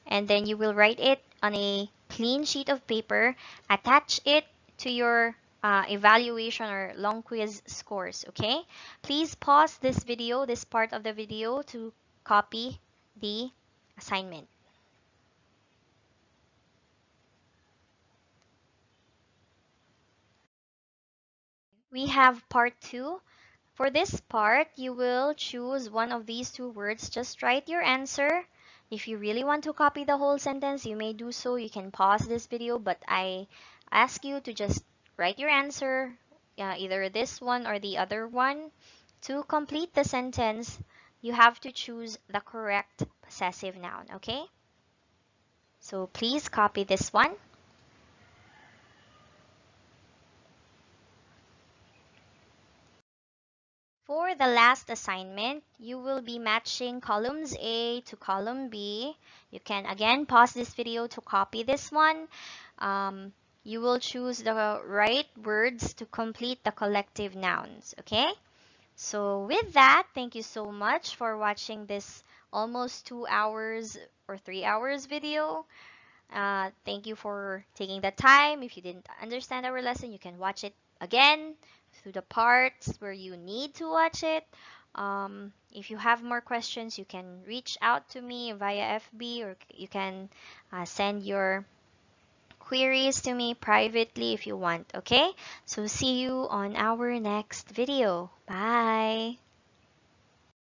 and then you will write it on a clean sheet of paper, attach it to your evaluation or long quiz scores, okay? Please pause this video, this part of the video, to copy the assignment. We have part two. For this part, you will choose one of these two words. Just write your answer. If you really want to copy the whole sentence, you may do so. You can pause this video, but I ask you to just write your answer, either this one or the other one. To complete the sentence, you have to choose the correct possessive noun, okay? So please copy this one. For the last assignment, you will be matching columns A to column B. You can again pause this video to copy this one. You will choose the right words to complete the collective nouns, okay? So with that, thank you so much for watching this almost 2 hours or 3 hours video. Thank you for taking the time. If you didn't understand our lesson, you can watch it again through the parts where you need to watch it. If you have more questions, you can reach out to me via FB, or you can send your queries to me privately if you want, okay? So see you on our next video. Bye!